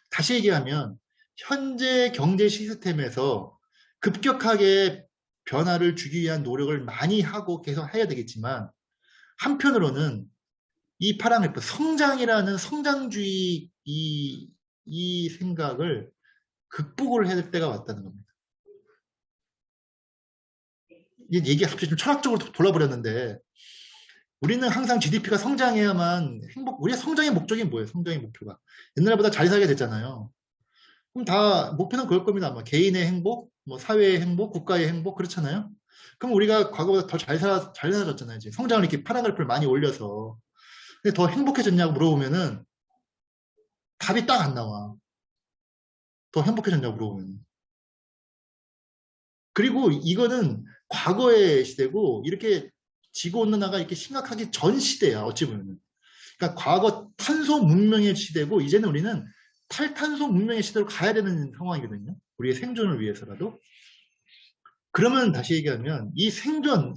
다시 얘기하면 현재 경제 시스템에서 급격하게 변화를 주기 위한 노력을 많이 하고 계속 해야 되겠지만 한편으로는 이 파란 그래프 성장이라는 성장주의 이 생각을 극복을 해야 될 때가 왔다는 겁니다. 이게 얘기가 갑자기 좀 철학적으로 돌아버렸는데 우리는 항상 GDP가 성장해야만 우리의 성장의 목적이 뭐예요? 성장의 목표가. 옛날보다 잘 살게 됐잖아요. 그럼 다 목표는 그럴 겁니다. 아마 개인의 행복, 뭐 사회의 행복, 국가의 행복 그렇잖아요. 그럼 우리가 과거보다 더 잘 살아졌잖아요. 이제 성장을 이렇게 파란 그래프를 많이 올려서. 근데 더 행복해졌냐고 물어보면은 답이 딱 안 나와. 더 행복해졌냐고 물어보면. 그리고 이거는 과거의 시대고 이렇게 지구온난화가 이렇게 심각하기 전 시대야. 어찌 보면은. 그러니까 과거 탄소 문명의 시대고 이제는 우리는 탈탄소 문명의 시대로 가야 되는 상황이거든요. 우리의 생존을 위해서라도. 그러면 다시 얘기하면 이 생존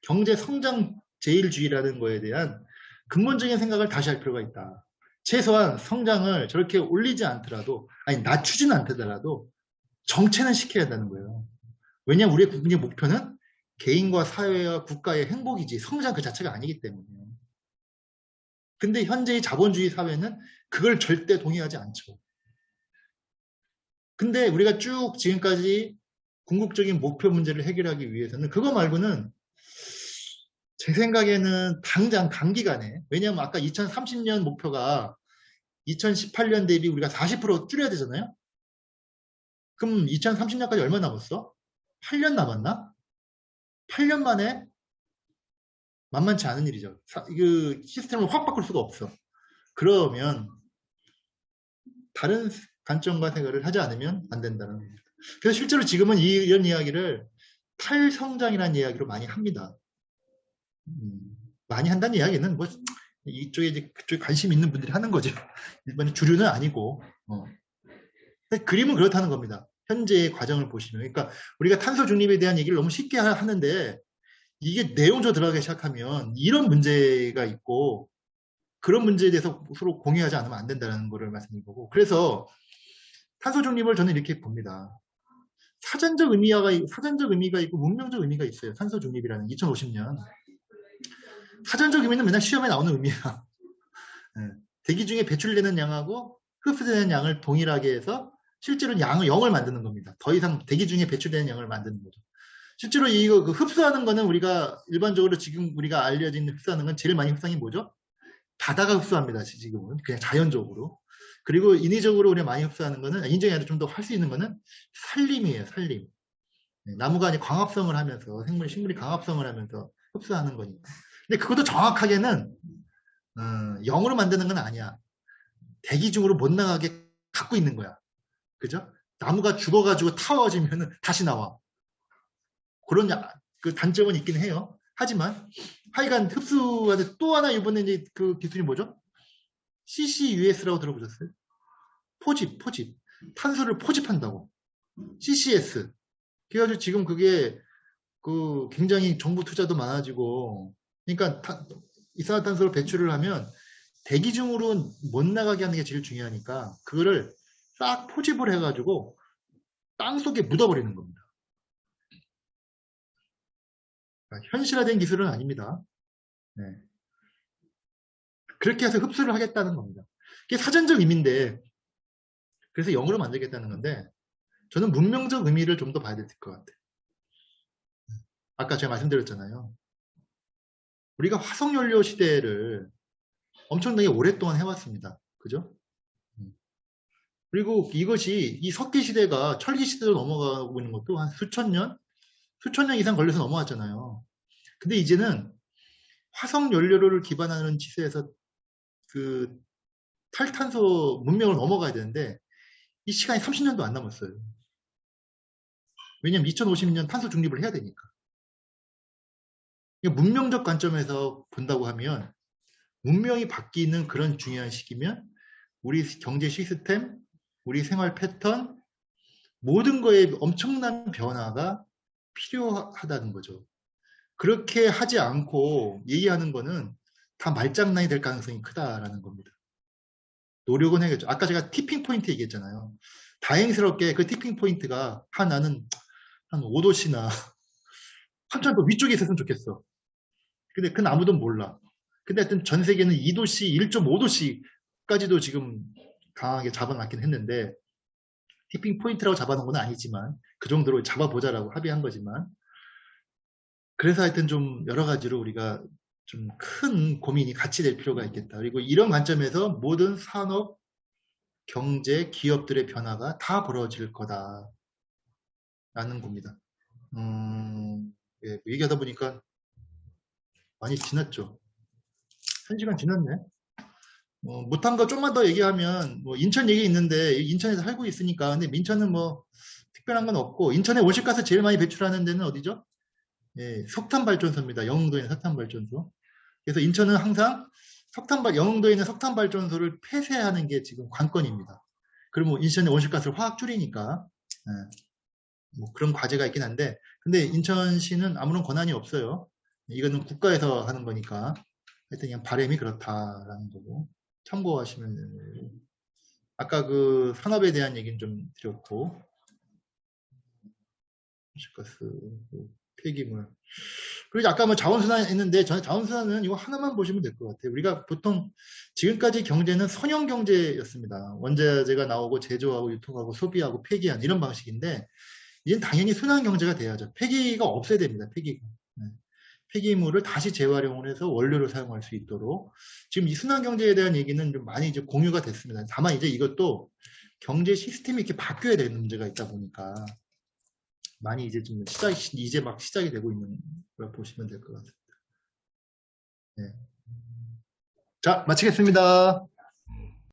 경제 성장 제일주의라는 거에 대한 근본적인 생각을 다시 할 필요가 있다. 최소한 성장을 저렇게 올리지 않더라도 아니 낮추지는 않더라도 정체는 시켜야 한다는 거예요. 왜냐하면 우리의 국민의 목표는 개인과 사회와 국가의 행복이지 성장 그 자체가 아니기 때문에. 근데 현재의 자본주의 사회는 그걸 절대 동의하지 않죠. 근데 우리가 쭉 지금까지 궁극적인 목표 문제를 해결하기 위해서는 그거 말고는 제 생각에는 당장 단기간에, 왜냐하면 아까 2030년 목표가 2018년 대비 우리가 40% 줄여야 되잖아요. 그럼 2030년까지 얼마 남았어? 8년 남았나? 8년 만에 만만치 않은 일이죠. 그 시스템을 확 바꿀 수가 없어. 그러면 다른 관점과 생각을 하지 않으면 안 된다는 겁니다. 그래서 실제로 지금은 이런 이야기를 탈성장이라는 이야기로 많이 합니다. 많이 한다는 이야기는 뭐 이쪽에 이제 그쪽에 관심 있는 분들이 하는 거죠. 일반 주류는 아니고. 그림은 그렇다는 겁니다. 현재의 과정을 보시면. 그러니까 우리가 탄소 중립에 대한 얘기를 너무 쉽게 하는데 이게 내용적으로 들어가기 시작하면 이런 문제가 있고 그런 문제에 대해서 서로 공유하지 않으면 안 된다는 거를 말씀드린 거고. 그래서 탄소 중립을 저는 이렇게 봅니다. 사전적 의미가 있고 문명적 의미가 있어요. 탄소 중립이라는 2050년. 사전적 의미는 맨날 시험에 나오는 의미야. 대기 중에 배출되는 양하고 흡수되는 양을 동일하게 해서 실제로는 양을 0을 만드는 겁니다. 더 이상 대기 중에 배출되는 양을 만드는 거죠. 실제로 이거 흡수하는 거는 우리가 일반적으로 지금 우리가 알려진 흡수하는 건 제일 많이 흡수하는 게 뭐죠? 바다가 흡수합니다. 지금은 그냥 자연적으로. 그리고 인위적으로 우리가 많이 흡수하는 거는 인정이 아니라 좀 더 할 수 있는 거는 산림이에요. 산림. 나무가 이제 광합성을 하면서 식물이 광합성을 하면서 흡수하는 거니까. 근데 그것도 정확하게는 0으로 만드는 건 아니야. 대기 중으로 못 나가게 갖고 있는 거야. 그죠? 나무가 죽어가지고 타워지면 다시 나와. 그런 그 단점은 있긴 해요. 하지만 하여간 흡수하는 또 하나 이번에 이제 그 기술이 뭐죠? CCUS라고 들어보셨어요? 포집. 탄소를 포집한다고. CCS. 그래가지고 지금 그게 그 굉장히 정부 투자도 많아지고, 그러니까 이산화탄소를 배출을 하면 대기 중으로 못 나가게 하는 게 제일 중요하니까 그거를 싹 포집을 해가지고 땅 속에 묻어버리는 겁니다. 그러니까 현실화된 기술은 아닙니다. 네. 그렇게 해서 흡수를 하겠다는 겁니다. 그게 사전적 의미인데, 그래서 영어로 만들겠다는 건데, 저는 문명적 의미를 좀 더 봐야 될 것 같아요. 아까 제가 말씀드렸잖아요. 우리가 화석연료 시대를 엄청나게 오랫동안 해왔습니다. 그죠? 그리고 이것이 이 석기 시대가 철기 시대로 넘어가고 있는 것도 한 수천 년 이상 걸려서 넘어왔잖아요. 근데 이제는 화석연료를 기반하는 시대에서 그 탈탄소 문명을 넘어가야 되는데 이 시간이 30년도 안 남았어요. 왜냐면 2050년 탄소 중립을 해야 되니까. 문명적 관점에서 본다고 하면 문명이 바뀌는 그런 중요한 시기면 우리 경제 시스템, 우리 생활 패턴, 모든 거에 엄청난 변화가 필요하다는 거죠. 그렇게 하지 않고 얘기하는 거는 다 말장난이 될 가능성이 크다라는 겁니다. 노력은 해야겠죠. 아까 제가 티핑 포인트 얘기했잖아요. 다행스럽게 그 티핑 포인트가 나는 한 5도씨나 한참 더 위쪽에 있었으면 좋겠어. 근데 그건 아무도 몰라. 근데 하여튼 전 세계는 2도씨, 1.5도씨까지도 지금 강하게 잡아놨긴 했는데 티핑 포인트라고 잡아놓은 건 아니지만 그 정도로 잡아보자라고 합의한 거지만 그래서 하여튼 좀 여러 가지로 우리가 좀 큰 고민이 같이 될 필요가 있겠다. 그리고 이런 관점에서 모든 산업, 경제, 기업들의 변화가 다 벌어질 거다라는 겁니다. 예, 얘기하다 보니까 많이 지났죠. 1시간 지났네. 못한 거 좀만 더 얘기하면 뭐 인천 얘기 있는데 인천에서 살고 있으니까 근데 인천은 뭐 특별한 건 없고 인천에 온실가스 제일 많이 배출하는 데는 어디죠? 예, 석탄 발전소입니다. 영흥도에 있는 석탄 발전소. 그래서 인천은 항상 영흥도에 있는 석탄 발전소를 폐쇄하는 게 지금 관건입니다. 그러면 인천의 온실가스를 확 줄이니까 뭐 그런 과제가 있긴 한데 근데 인천시는 아무런 권한이 없어요. 이거는 국가에서 하는 거니까 하여튼 그냥 바람이 그렇다라는 거고 참고하시면 돼요. 아까 그 산업에 대한 얘기는 좀 드렸고 온실가스, 폐기물 그리고 아까 뭐 자원순환 했는데 저는 자원순환은 이거 하나만 보시면 될 것 같아요. 우리가 보통 지금까지 경제는 선형 경제였습니다. 원자재가 나오고 제조하고 유통하고 소비하고 폐기하는 이런 방식인데 이젠 당연히 순환 경제가 돼야죠. 폐기가 없어야 됩니다. 폐기가. 네. 폐기물을 다시 재활용을 해서 원료로 사용할 수 있도록 지금 이 순환경제에 대한 얘기는 좀 많이 이제 공유가 됐습니다. 다만 이제 이것도 경제 시스템이 이렇게 바뀌어야 되는 문제가 있다 보니까 많이 이제 좀 이제 막 시작이 되고 있는 걸 보시면 될 것 같습니다. 네. 자, 마치겠습니다.